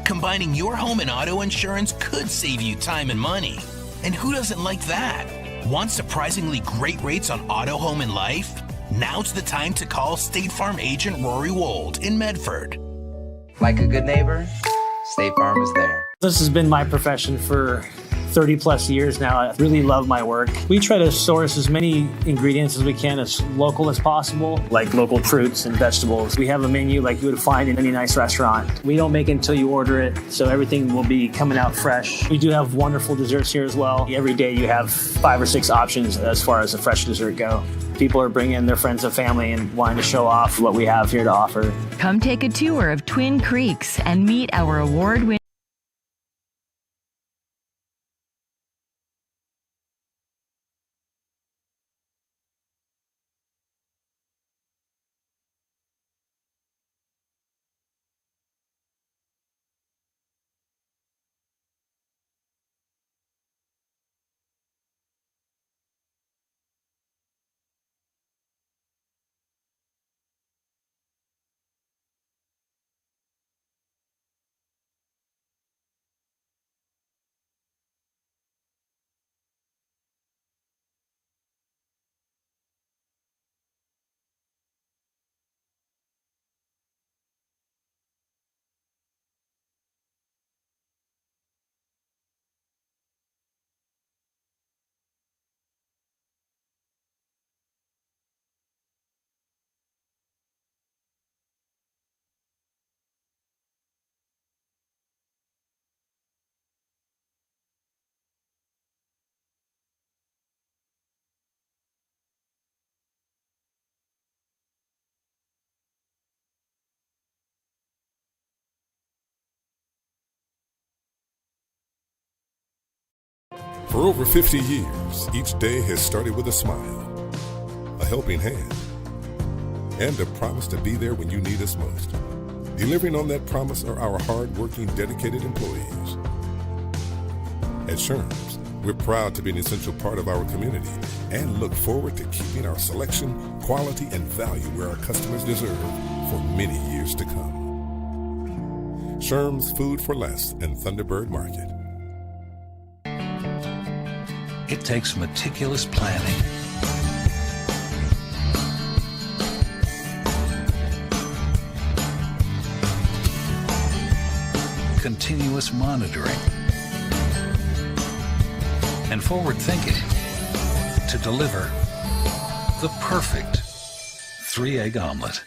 Combining your home and auto insurance could save you time and money. And who doesn't like that? Want surprisingly great rates on auto, home, and life? Now's the time to call State Farm agent Rory Wold in Medford. Like a good neighbor, State Farm is there. This has been my profession for 30 plus years now. I really love my work. We try to source as many ingredients as we can, as local as possible, like local fruits and vegetables. We have a menu like you would find in any nice restaurant. We don't make it until you order it, so everything will be coming out fresh. We do have wonderful desserts here as well. Every day you have 5 or 6 options as far as the fresh dessert go. People are bringing their friends and family and wanting to show off what we have here to offer. Come take a tour of Twin Creeks and meet our award-winning For over 50 years, each day has started with a smile, a helping hand, and a promise to be there when you need us most. Delivering on that promise are our hard-working, dedicated employees. At Sherms, we're proud to be an essential part of our community and look forward to keeping our selection, quality, and value where our customers deserve for many years to come. Sherms Food for Less and Thunderbird Market. It takes meticulous planning, continuous monitoring, and forward thinking to deliver the perfect 3-egg omelet.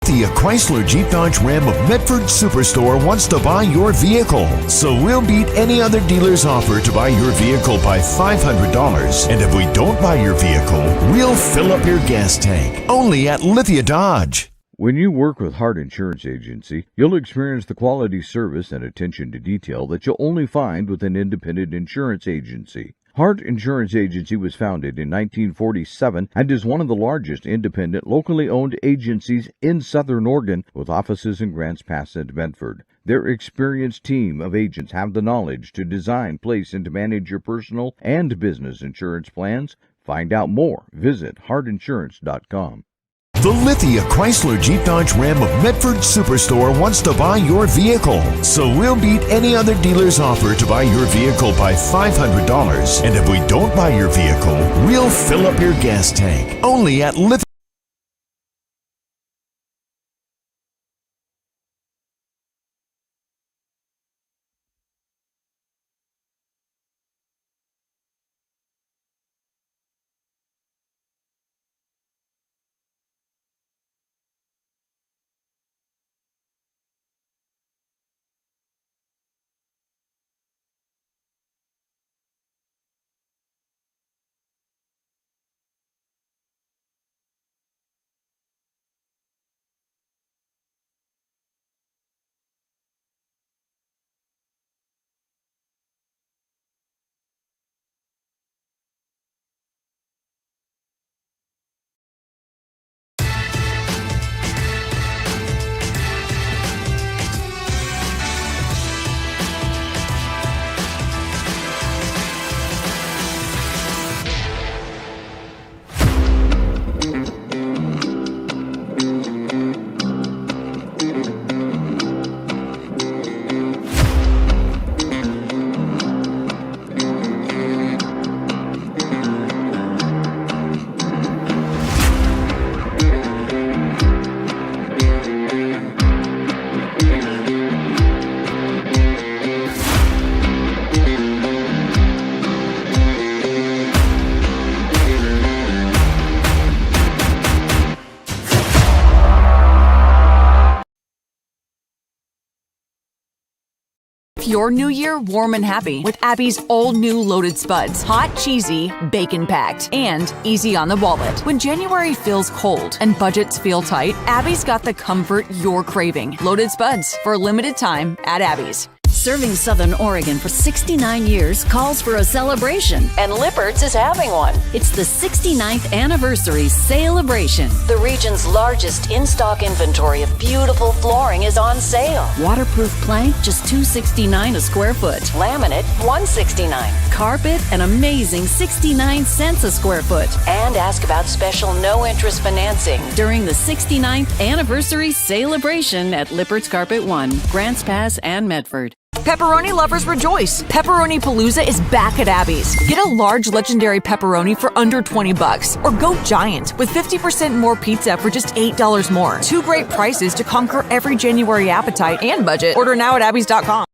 The Chrysler Jeep Dodge Ram of Medford Superstore wants to buy your vehicle. So we'll beat any other dealer's offer to buy your vehicle by $500. And if we don't buy your vehicle, we'll fill up your gas tank. Only at Lithia Dodge. When you work with Hart Insurance Agency, you'll experience the quality service and attention to detail that you'll only find with an independent insurance agency. Hart Insurance Agency was founded in 1947 and is one of the largest independent, locally owned agencies in Southern Oregon, with offices in Grants Pass and Medford. Their experienced team of agents have the knowledge to design, place, and to manage your personal and business insurance plans. Find out more. Visit hartinsurance.com. The Lithia Chrysler Jeep Dodge Ram of Medford Superstore wants to buy your vehicle. So we'll beat any other dealer's offer to buy your vehicle by $500. And if we don't buy your vehicle, we'll fill up your gas tank. Only at Lithia. Your new year warm and happy with Abby's all new loaded spuds. Hot, cheesy, bacon packed, and easy on the wallet. When January feels cold and budgets feel tight, Abby's got the comfort you're craving. Loaded spuds for a limited time at Abby's. Serving Southern Oregon for 69 years calls for a celebration, and Lippert's is having one. It's the 69th anniversary celebration. The region's largest in-stock inventory of beautiful flooring is on sale. Waterproof plank, just $269 a square foot. Laminate, $169. Carpet, an amazing 69 cents a square foot. And ask about special no-interest financing during the 69th anniversary celebration at Lippert's Carpet One, Grants Pass, and Medford. Pepperoni lovers rejoice! Pepperoni Palooza is back at Abby's. Get a large legendary pepperoni for under $20, or go giant with 50% more pizza for just $8 more. Two great prices to conquer every January appetite and budget. Order now at abbys.com.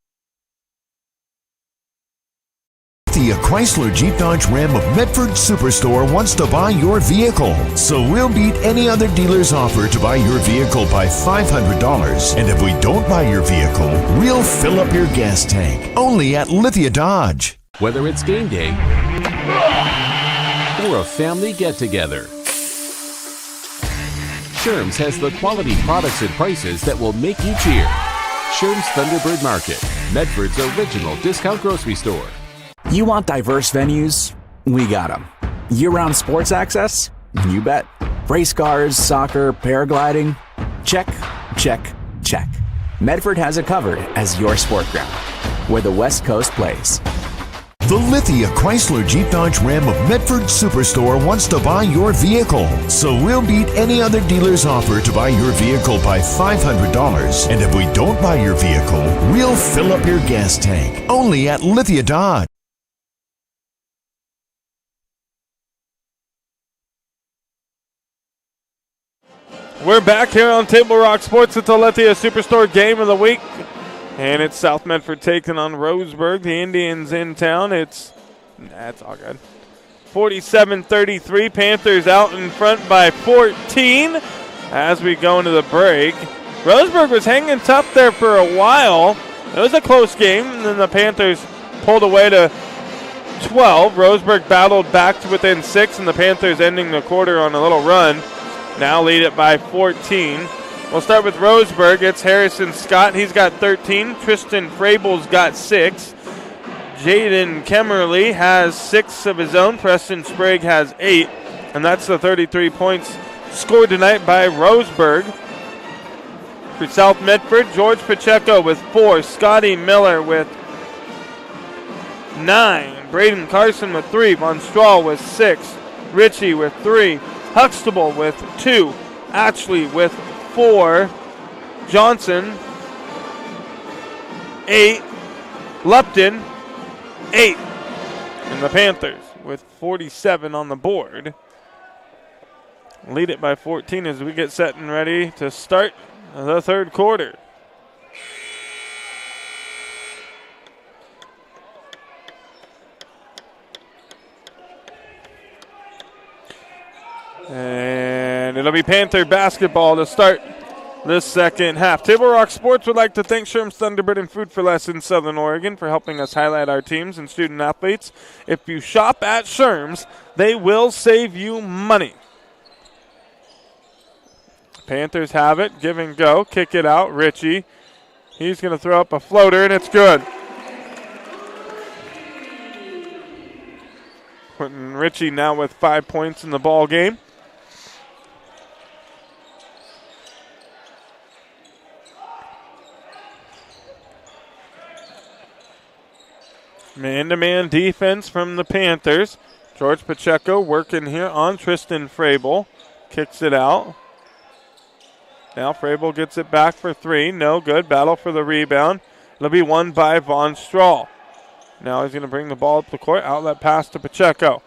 The Chrysler Jeep Dodge Ram of Medford Superstore wants to buy your vehicle. So we'll beat any other dealer's offer to buy your vehicle by $500. And if we don't buy your vehicle, we'll fill up your gas tank. Only at Lithia Dodge. Whether it's game day or a family get-together, Sherm's has the quality products and prices that will make you cheer. Sherm's Thunderbird Market, Medford's original discount grocery store. You want diverse venues? We got them. Year-round sports access? You bet. Race cars, soccer, paragliding? Check, check, check. Medford has it covered as your sport ground, where the West Coast plays. The Lithia Chrysler Jeep Dodge Ram of Medford Superstore wants to buy your vehicle. So we'll beat any other dealer's offer to buy your vehicle by $500. And if we don't buy your vehicle, we'll fill up your gas tank. Only at Lithia Dodge. We're back here on Table Rock Sports. It's the Lithia Superstore game of the week. And it's South Medford taking on Roseburg. The Indians in town. That's all good. 47-33. Panthers out in front by 14 as we go into the break. Roseburg was hanging tough there for a while. It was a close game, and then the Panthers pulled away to 12. Roseburg battled back to within 6, and the Panthers ending the quarter on a little run. Now lead it by 14. We'll start with Roseburg. It's Harrison Scott. He's got 13. Tristan Frable's got 6. Jaden Kemmerly has 6 of his own. Preston Sprague has 8. And that's the 33 points scored tonight by Roseburg. For South Medford, George Pacheco with 4. Scotty Miller with 9. Braden Carson with 3. Von Strahl with 6. Ritchie with 3. Huxtable with 2. Ashley with 4. Johnson, 8. Lupton, 8. And the Panthers with 47 on the board lead it by 14 as we get set and ready to start the third quarter. And it'll be Panther basketball to start this second half. Table Rock Sports would like to thank Sherm's Thunderbird and Food for Less in Southern Oregon for helping us highlight our teams and student athletes. If you shop at Sherm's, they will save you money. Panthers have it. Give and go. Kick it out. Ritchie. He's going to throw up a floater, and it's good. Quentin Ritchie now with 5 points in the ball game. Man-to-man defense from the Panthers. George Pacheco working here on Tristan Frable. Kicks it out. Now Frable gets it back for 3. No good. Battle for the rebound. It'll be won by Von Strahl. Now he's going to bring the ball up the court. Outlet pass to Pacheco.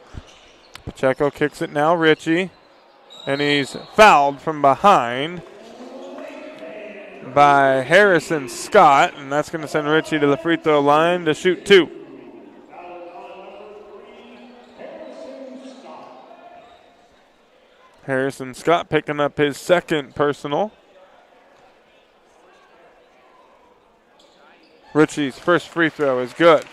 Pacheco kicks it now. Ritchie. And he's fouled from behind by Harrison Scott. And that's going to send Ritchie to the free throw line to shoot 2. Harrison Scott picking up his second personal. Ritchie's first free throw is good.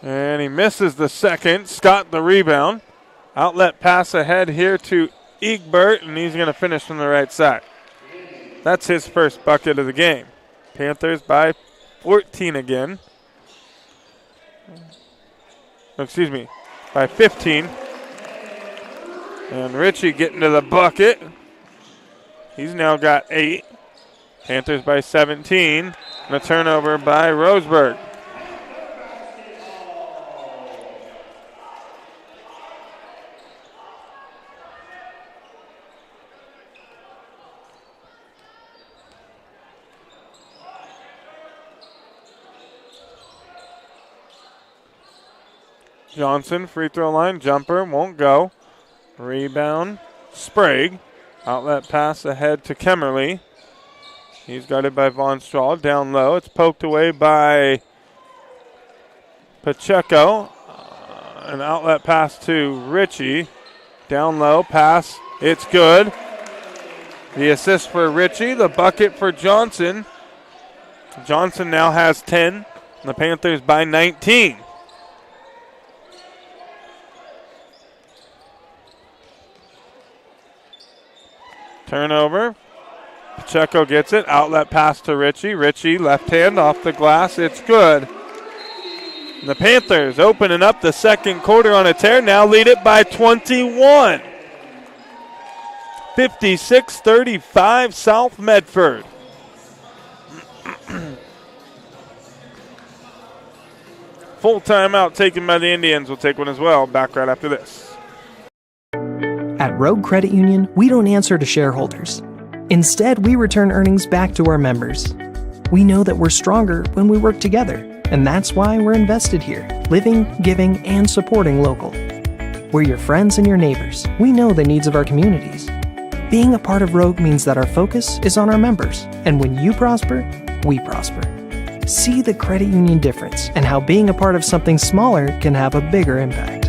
And he misses the second. Scott the rebound. Outlet pass ahead here to Egbert, and he's going to finish from the right side. That's his first bucket of the game. Panthers by 14 again. Excuse me, by 15. And Ritchie getting to the bucket. He's now got 8. Panthers by 17. And a turnover by Roseburg. Johnson, free throw line, jumper, won't go. Rebound, Sprague. Outlet pass ahead to Kemmerly. He's guarded by Von Strahl, down low. It's poked away by Pacheco. An outlet pass to Ritchie. Down low, pass, it's good. The assist for Ritchie, the bucket for Johnson. Johnson now has 10, and the Panthers by 19. Turnover. Pacheco gets it. Outlet pass to Ritchie. Ritchie, left hand off the glass. It's good. And the Panthers opening up the second quarter on a tear. Now lead it by 21. 56-35 South Medford. Full timeout taken by the Indians. We'll take one as well. Back right after this. At Rogue Credit Union, we don't answer to shareholders. Instead, we return earnings back to our members. We know that we're stronger when we work together, and that's why we're invested here, living, giving, and supporting local. We're your friends and your neighbors. We know the needs of our communities. Being a part of Rogue means that our focus is on our members, and when you prosper, we prosper. See the credit union difference and how being a part of something smaller can have a bigger impact.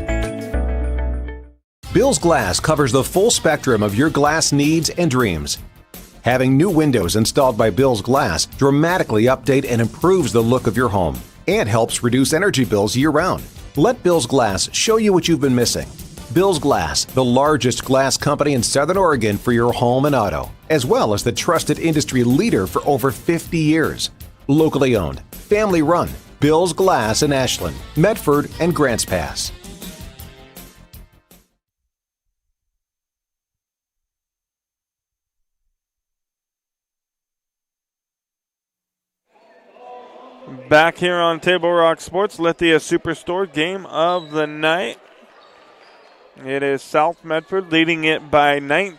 Bill's Glass covers the full spectrum of your glass needs and dreams. Having new windows installed by Bill's Glass dramatically update and improves the look of your home and helps reduce energy bills year-round. Let Bill's Glass show you what you've been missing. Bill's Glass, the largest glass company in Southern Oregon for your home and auto, as well as the trusted industry leader for over 50 years. Locally owned, family run, Bill's Glass in Ashland, Medford, and Grants Pass. Back here on Table Rock Sports, Lithia Superstore game of the night. It is South Medford leading it by 21,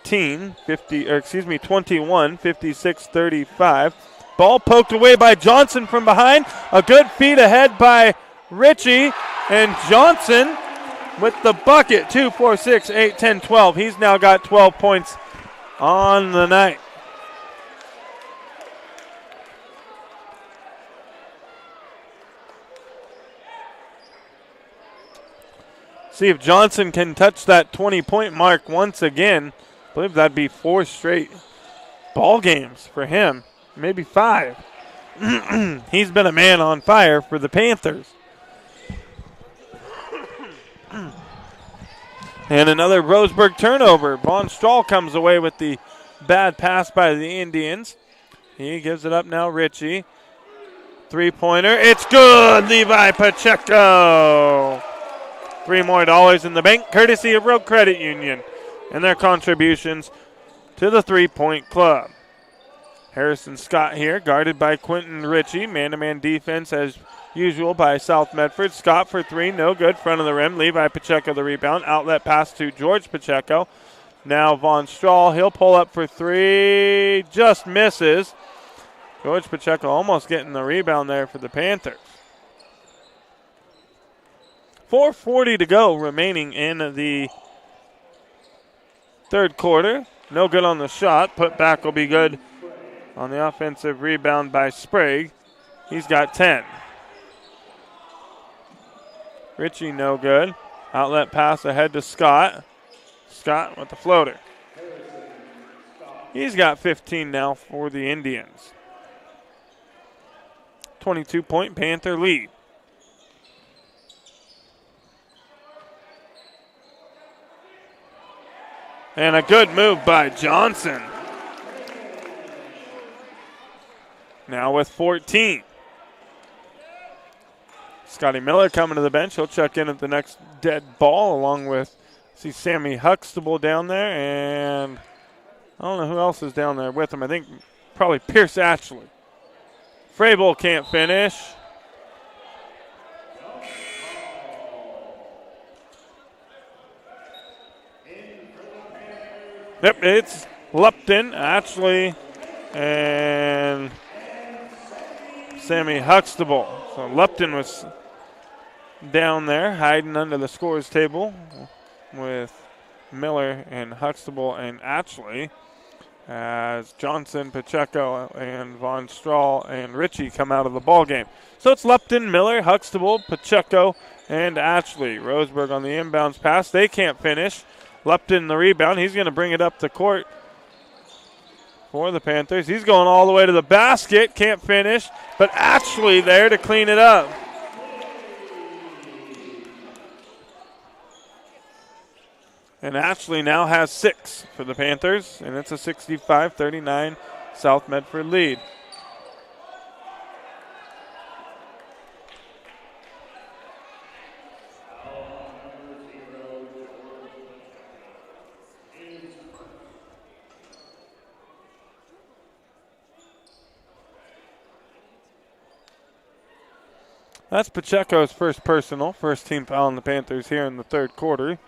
56-35. Ball poked away by Johnson from behind. A good feed ahead by Ritchie, and Johnson with the bucket. 2, 4, 6, 8, 10, 12. He's now got 12 points on the night. See if Johnson can touch that 20-point mark once again. I believe that'd be 4 straight ball games for him, maybe 5. He's been a man on fire for the Panthers. And another Roseburg turnover. Von Strahl comes away with the bad pass by the Indians. He gives it up now, Ritchie. 3-pointer, it's good, Levi Pacheco. $3 more in the bank, courtesy of Rogue Credit Union and their contributions to the 3-point club. Harrison Scott here, guarded by Quentin Ritchie. Man-to-man defense as usual by South Medford. Scott for 3, no good, front of the rim. Levi Pacheco the rebound. Outlet pass to George Pacheco. Now Von Strahl, he'll pull up for 3, just misses. George Pacheco almost getting the rebound there for the Panthers. 4:40 to go remaining in the third quarter. No good on the shot. Put back will be good on the offensive rebound by Sprague. He's got 10. Ritchie no good. Outlet pass ahead to Scott. Scott with the floater. He's got 15 now for the Indians. 22-point Panther lead. And a good move by Johnson. Now with 14. Scotty Miller coming to the bench. He'll check in at the next dead ball along with, see Sammy Huxtable down there, and I don't know who else is down there with him. I think probably Pierce Ashley. Frabel can't finish. Yep, it's Lupton, Ashley, and Sammy Huxtable. So Lupton was down there hiding under the scores table with Miller and Huxtable and Ashley as Johnson, Pacheco, and Von Strahl and Ritchie come out of the ball game. So it's Lupton, Miller, Huxtable, Pacheco, and Ashley. Roseburg on the inbounds pass. They can't finish. Lupton the rebound. He's going to bring it up the court for the Panthers. He's going all the way to the basket. Can't finish, but Ashley there to clean it up. And Ashley now has 6 for the Panthers, and it's a 65-39 South Medford lead. That's Pacheco's first personal, first team foul on the Panthers here in the third quarter.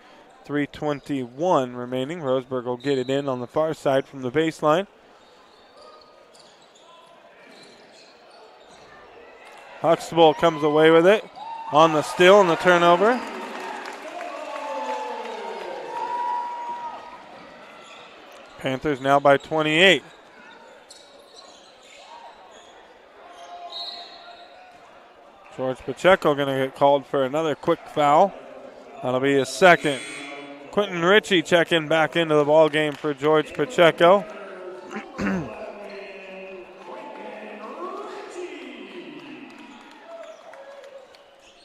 3:21 remaining. Roseburg will get it in on the far side from the baseline. Huxtable comes away with it on the steal and the turnover. Panthers now by 28. George Pacheco going to get called for another quick foul. That'll be his second. Quentin Ritchie checking back into the ball game for George Pacheco.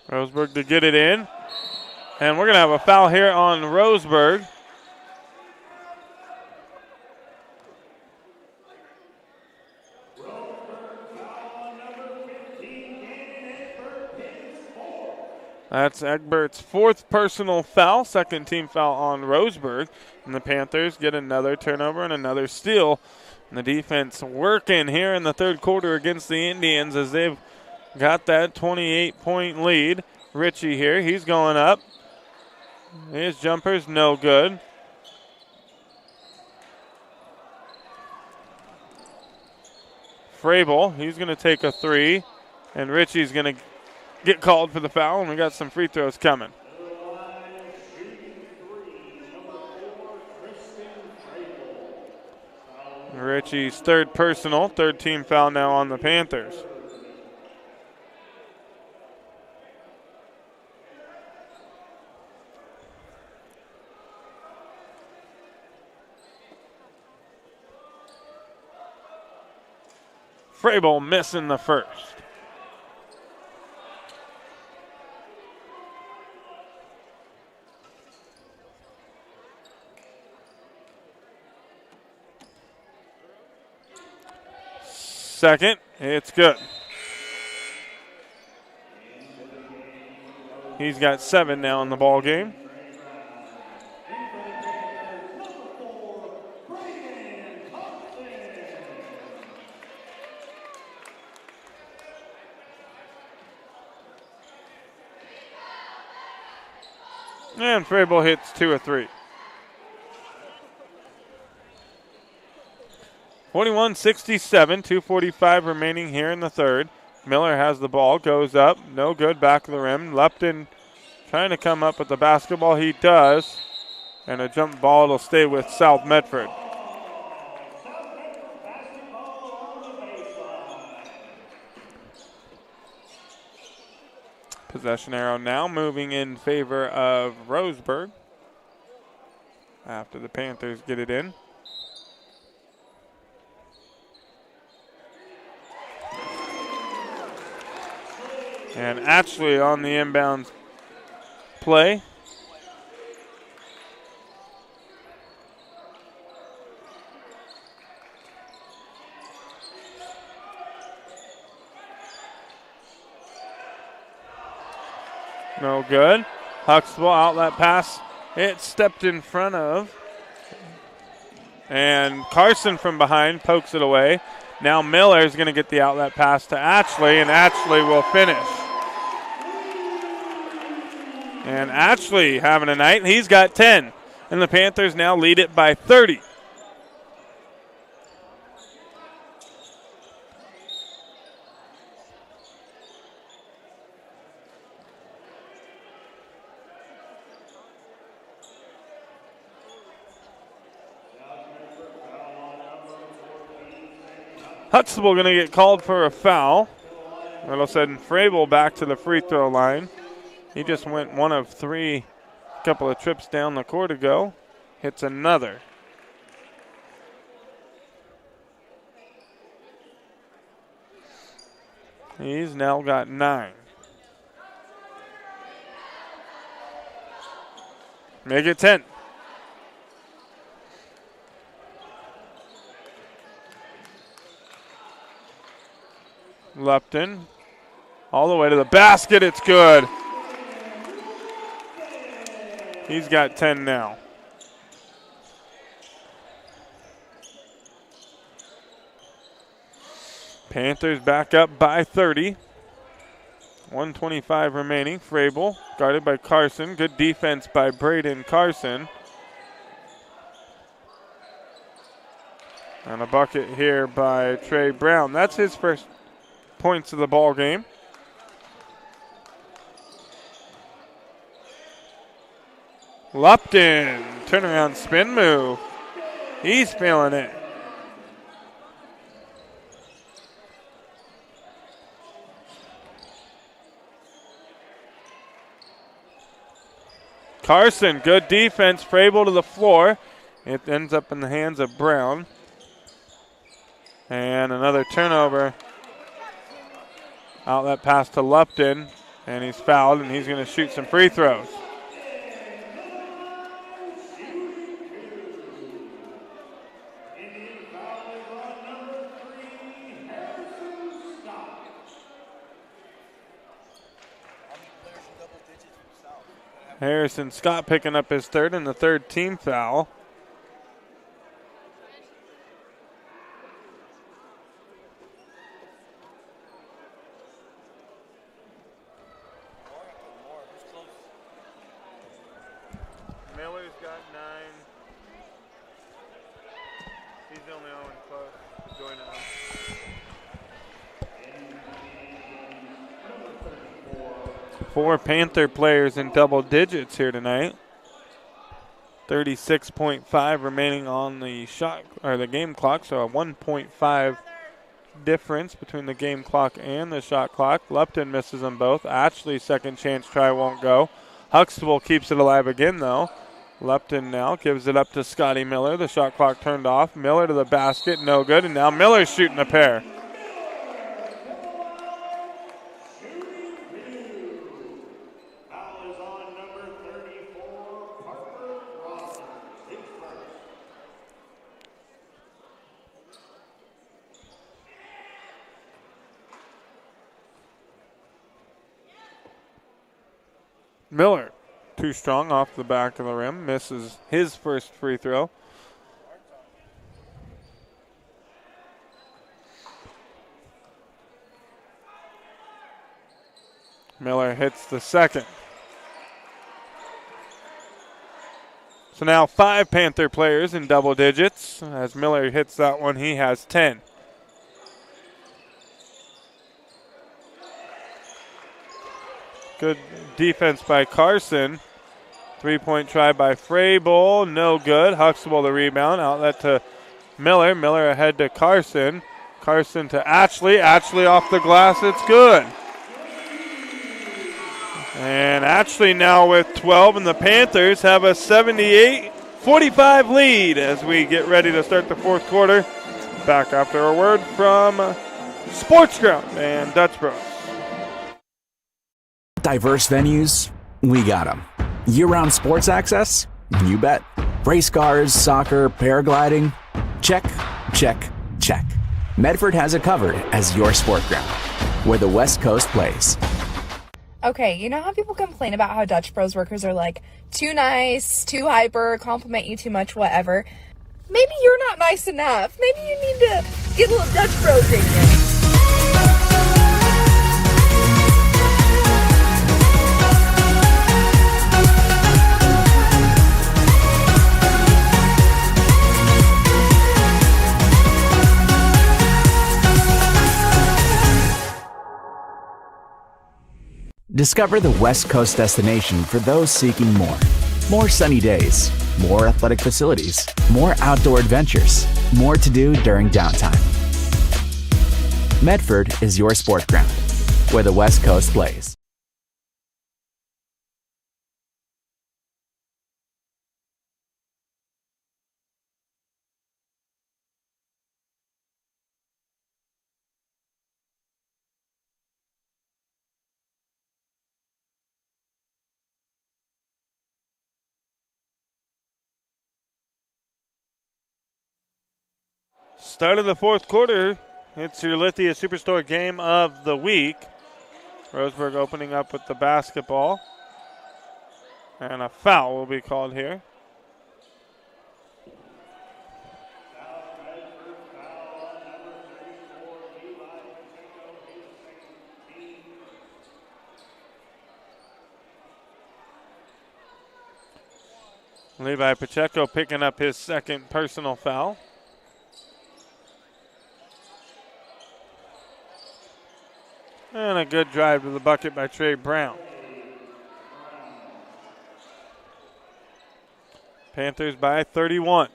Roseburg to get it in. And we're going to have a foul here on Roseburg. That's Egbert's 4th personal foul, second team foul on Roseburg. And the Panthers get another turnover and another steal. And the defense working here in the third quarter against the Indians as they've got that 28-point lead. Ritchie here, he's going up. His jumper's no good. Frabel, he's going to take a 3. And Ritchie's going to get called for the foul, and we got some free throws coming. Ritchie's 3rd personal, 3rd team foul now on the Panthers. Frabel missing the first. Second, it's good. He's got 7 now in the ball game. And Frabel hits 2 or 3. 41-67, 2:45 remaining here in the third. Miller has the ball, goes up, no good, back of the rim. Lupton trying to come up with the basketball, he does. And a jump ball will stay with South Medford. Possession arrow now moving in favor of Roseburg after the Panthers get it in. And Ashley on the inbounds play. No good. Huxtable outlet pass. It stepped in front of. And Carson from behind pokes it away. Now Miller is going to get the outlet pass to Ashley, and Ashley will finish. And Ashley having a night. He's got 10. And the Panthers now lead it by 30. Huxtable going to get called for a foul. That'll send Frabel back to the free throw line. He just went 1 of 3, a couple of trips down the court ago. Hits another. He's now got 9. Make it 10. Lupton all the way to the basket. It's good. He's got 10 now. Panthers back up by 30. 1:25 remaining. Frabel guarded by Carson. Good defense by Braden Carson. And a bucket here by Trey Brown. That's his first points of the ball game. Lupton, turnaround spin move. He's feeling it. Carson, good defense. Frabel to the floor. It ends up in the hands of Brown. And another turnover. Outlet pass to Lupton. And he's fouled, and he's going to shoot some free throws. Harrison Scott picking up his third and the third team foul. Miller's got 9. He's the only one close to join us. 4 Panther players in double digits here tonight. 36.5 remaining on the shot or the game clock, so a 1.5 difference between the game clock and the shot clock. Lupton misses them both. Ashley's second chance try won't go. Huxtable keeps it alive again though. Lupton now gives it up to Scotty Miller. The shot clock turned off. Miller to the basket, no good, and now Miller's shooting a pair. Miller, too strong off the back of the rim, misses his first free throw. Miller hits the second. So now 5 Panther players in double digits. As Miller hits that one, he has 10. Good defense by Carson. 3-point try by Frabel, no good. Huxtable the rebound, outlet to Miller. Miller ahead to Carson. Carson to Ashley. Ashley off the glass, it's good. And Ashley now with 12, and the Panthers have a 78-45 lead as we get ready to start the fourth quarter. Back after a word from Sports Ground and Dutch Bros. Diverse venues, we got them. Year-round sports access? You bet. Race cars, soccer, paragliding? Check, check, check. Medford has it covered as your sport ground, where the West Coast plays. Okay, you know how people complain about how Dutch Bros workers are like too nice, too hyper, compliment you too much, whatever? Maybe you're not nice enough. Maybe you need to get a little Dutch Bros in you. Discover the West Coast destination for those seeking more. More sunny days, more athletic facilities, more outdoor adventures, more to do during downtime. Medford is your sport ground, where the West Coast plays. Start of the fourth quarter. It's your Lithia Superstore game of the week. Roseburg opening up with the basketball. And a foul will be called here. Levi Pacheco picking up his second personal foul. And a good drive to the bucket by Trey Brown. Panthers by 31.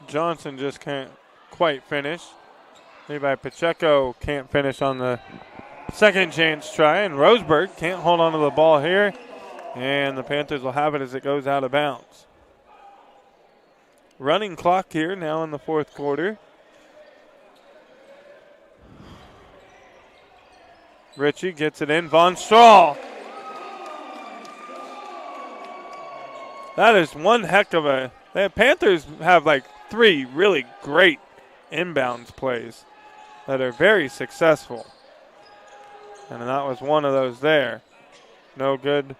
Johnson just can't quite finish. Levi Pacheco can't finish on the second chance try, and Roseburg can't hold on to the ball here. And the Panthers will have it as it goes out of bounds. Running clock here now in the fourth quarter. Ritchie gets it in. Von Strahl. That is one heck of a... The Panthers have like 3 really great inbounds plays that are very successful. And that was one of those there. No good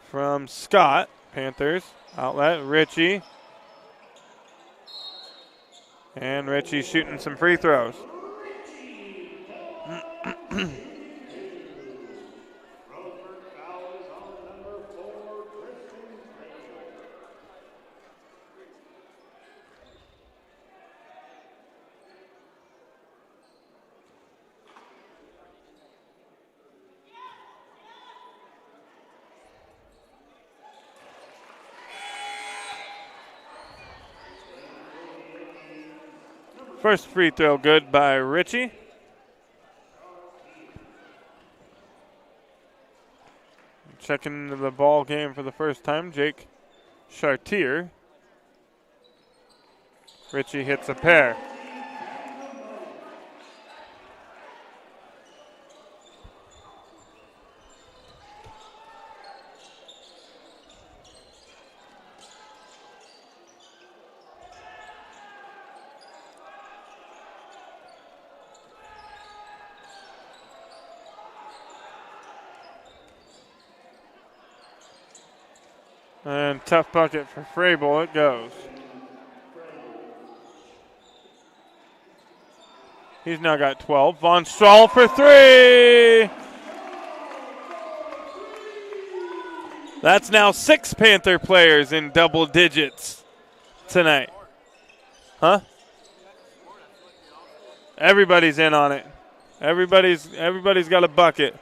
from Scott. Panthers outlet. Ritchie. And Ritchie shooting some free throws. First free throw good by Ritchie. Checking into the ball game for the first time, Jake Chartier. Ritchie hits a pair. And tough bucket for Frable, it goes. He's now got 12. Von Strahl for 3. That's now 6 Panther players in double digits tonight. Huh? Everybody's in on it. Everybody's got a bucket.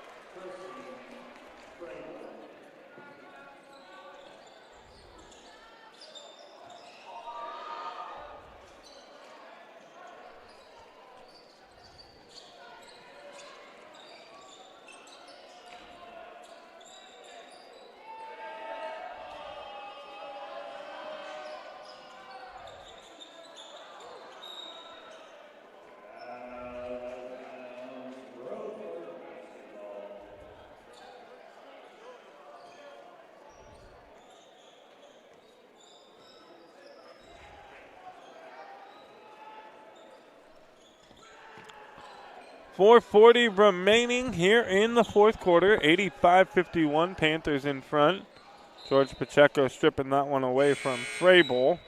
4:40 remaining here in the fourth quarter. 85-51, Panthers in front. George Pacheco stripping that one away from Frabel.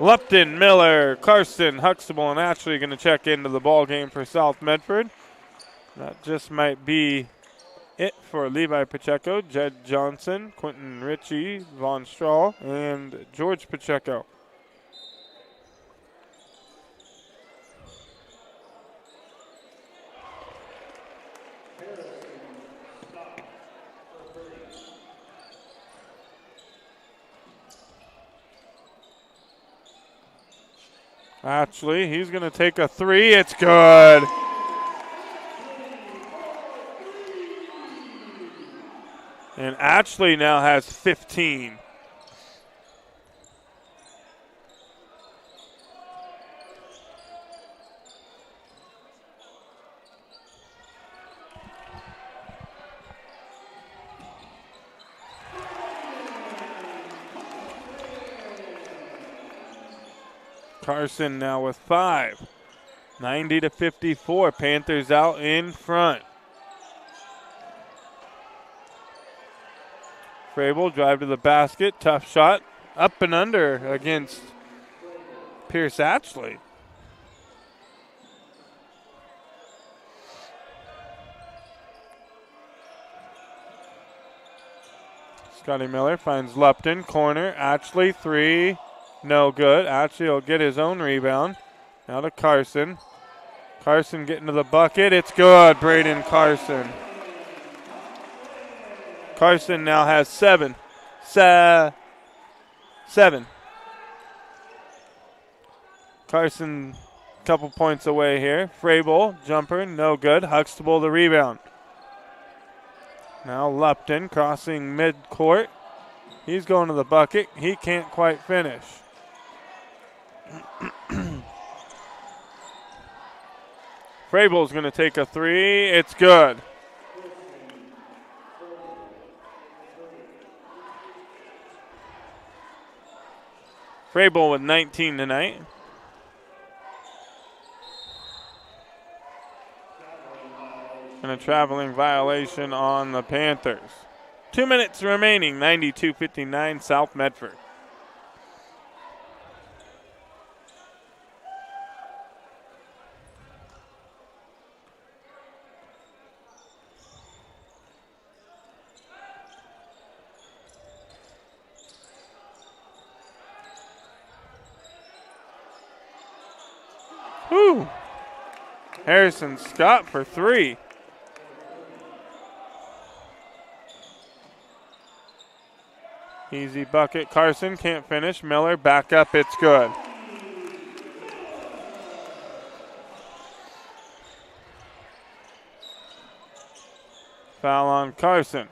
Lupton, Miller, Carson, Huxtable, and Ashley going to check into the ball game for South Medford. That just might be it for Levi Pacheco, Jed Johnson, Quentin Ritchie, Von Strahl, and George Pacheco. Actually, he's going to take a three. It's good. And Ashley now has 15. Carson now with 5. 90-54. Panthers out in front. Frabel drive to the basket. Tough shot. Up and under against Pierce Ashley. Scotty Miller finds Lupton. Corner. Ashley, 3. No good. Ashley will get his own rebound. Now to Carson. Carson getting to the bucket. It's good. Braden Carson. Carson now has 7. 7. Carson a couple points away here. Frabel, jumper, no good. Huxtable the rebound. Now Lupton crossing midcourt. He's going to the bucket. He can't quite finish. Frabel's going to take a 3. It's good. Frabel with 19 tonight. And a traveling violation on the Panthers. 2 minutes remaining, 92-59, South Medford. Whew. Harrison Scott for 3. Easy bucket. Carson can't finish. Miller back up. It's good. Foul on Carson.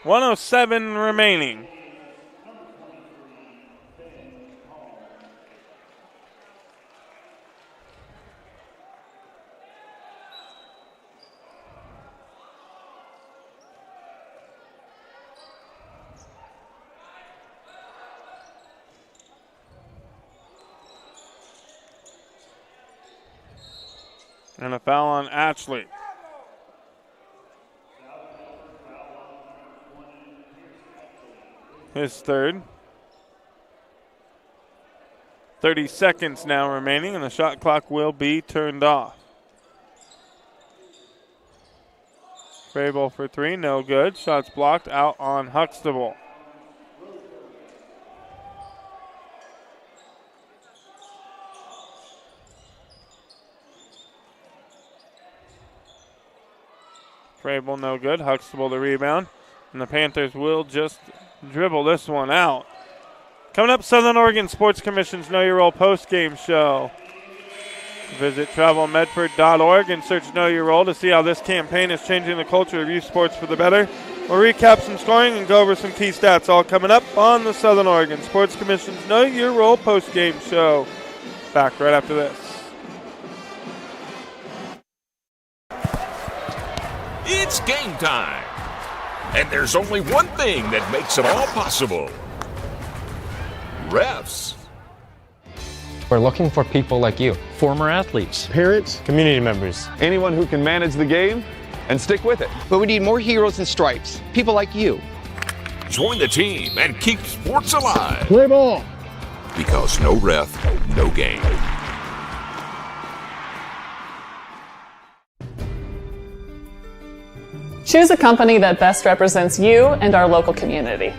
.107 remaining. And a foul on Ashley. His third. 30 seconds now remaining, and the shot clock will be turned off. Frabel for 3, no good. Shots blocked out on Huxtable. Frabel no good. Huxtable the rebound. And the Panthers will just dribble this one out. Coming up, Southern Oregon Sports Commission's Know Your Role post-game show. Visit travelmedford.org and search Know Your Role to see how this campaign is changing the culture of youth sports for the better. We'll recap some scoring and go over some key stats, all coming up on the Southern Oregon Sports Commission's Know Your Role post-game show. Back right after this. It's game time. And there's only one thing that makes it all possible. Refs. We're looking for people like you. Former athletes. Parents, Community members. anyone who can manage the game and stick with it. But we need more heroes in stripes. People like you. Join the team and keep sports alive. Play ball. Because no ref, no game. Choose a company that best represents you and our local community.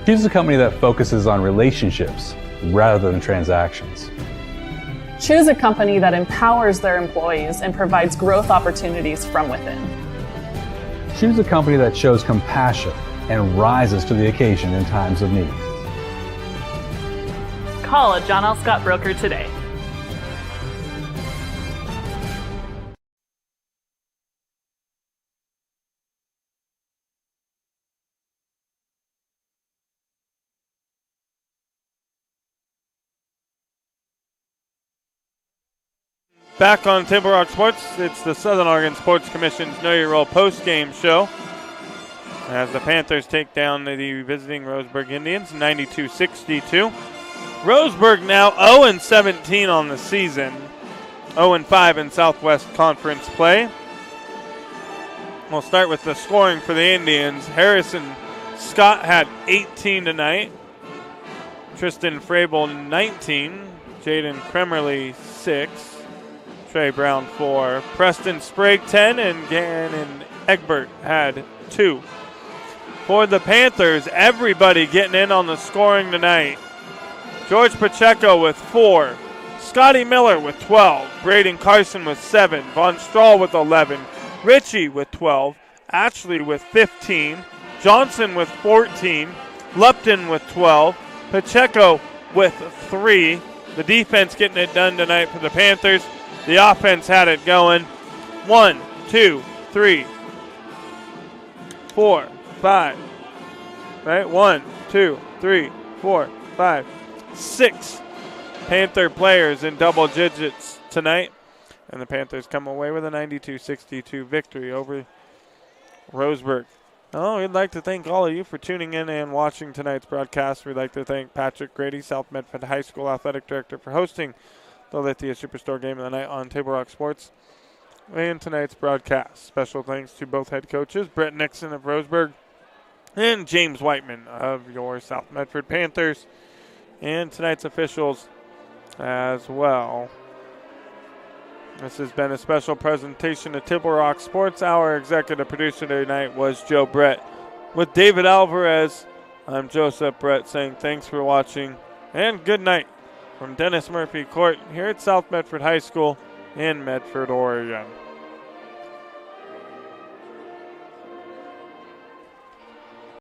Choose a company that focuses on relationships rather than transactions. Choose a company that empowers their employees and provides growth opportunities from within. Choose a company that shows compassion and rises to the occasion in times of need. Call a John L. Scott broker today. Back on Table Rock Sports, it's the Southern Oregon Sports Commission's Know Your Role post-game show as the Panthers take down the visiting Roseburg Indians 92-62. Roseburg now 0-17 on the season, 0-5 in Southwest Conference play. We'll start with the scoring for the Indians. Harrison Scott had 18 tonight. Tristan Frabel 19. Jaden Kremerly 6. Trey Brown 4. Preston Sprague 10, and Gannon Egbert had 2. For the Panthers, everybody getting in on the scoring tonight. George Pacheco with 4. Scotty Miller with 12. Braden Carson with 7. Von Strahl with 11. Ritchie with 12. Ashley with 15. Johnson with 14. Lupton with 12. Pacheco with 3. The defense getting it done tonight for the Panthers. The offense had it going. 1, 2, 3, 4, 5. Right? 1, 2, 3, 4, 5, 6 Panther players in double digits tonight. And the Panthers come away with a 92-62 victory over Roseburg. Oh, we'd like to thank all of you for tuning in and watching tonight's broadcast. We'd like to thank Patrick Grady, South Medford High School Athletic Director, for hosting the Lithia Superstore Game of the Night on Table Rock Sports and tonight's broadcast. Special thanks to both head coaches, Brett Nixon of Roseburg and James Whiteman of your South Medford Panthers, and tonight's officials as well. This has been a special presentation of Table Rock Sports. Our executive producer tonight was Joe Brett. With David Alvarez, I'm Joseph Brett saying thanks for watching and good night from Dennis Murphy Court here at South Medford High School in Medford, Oregon.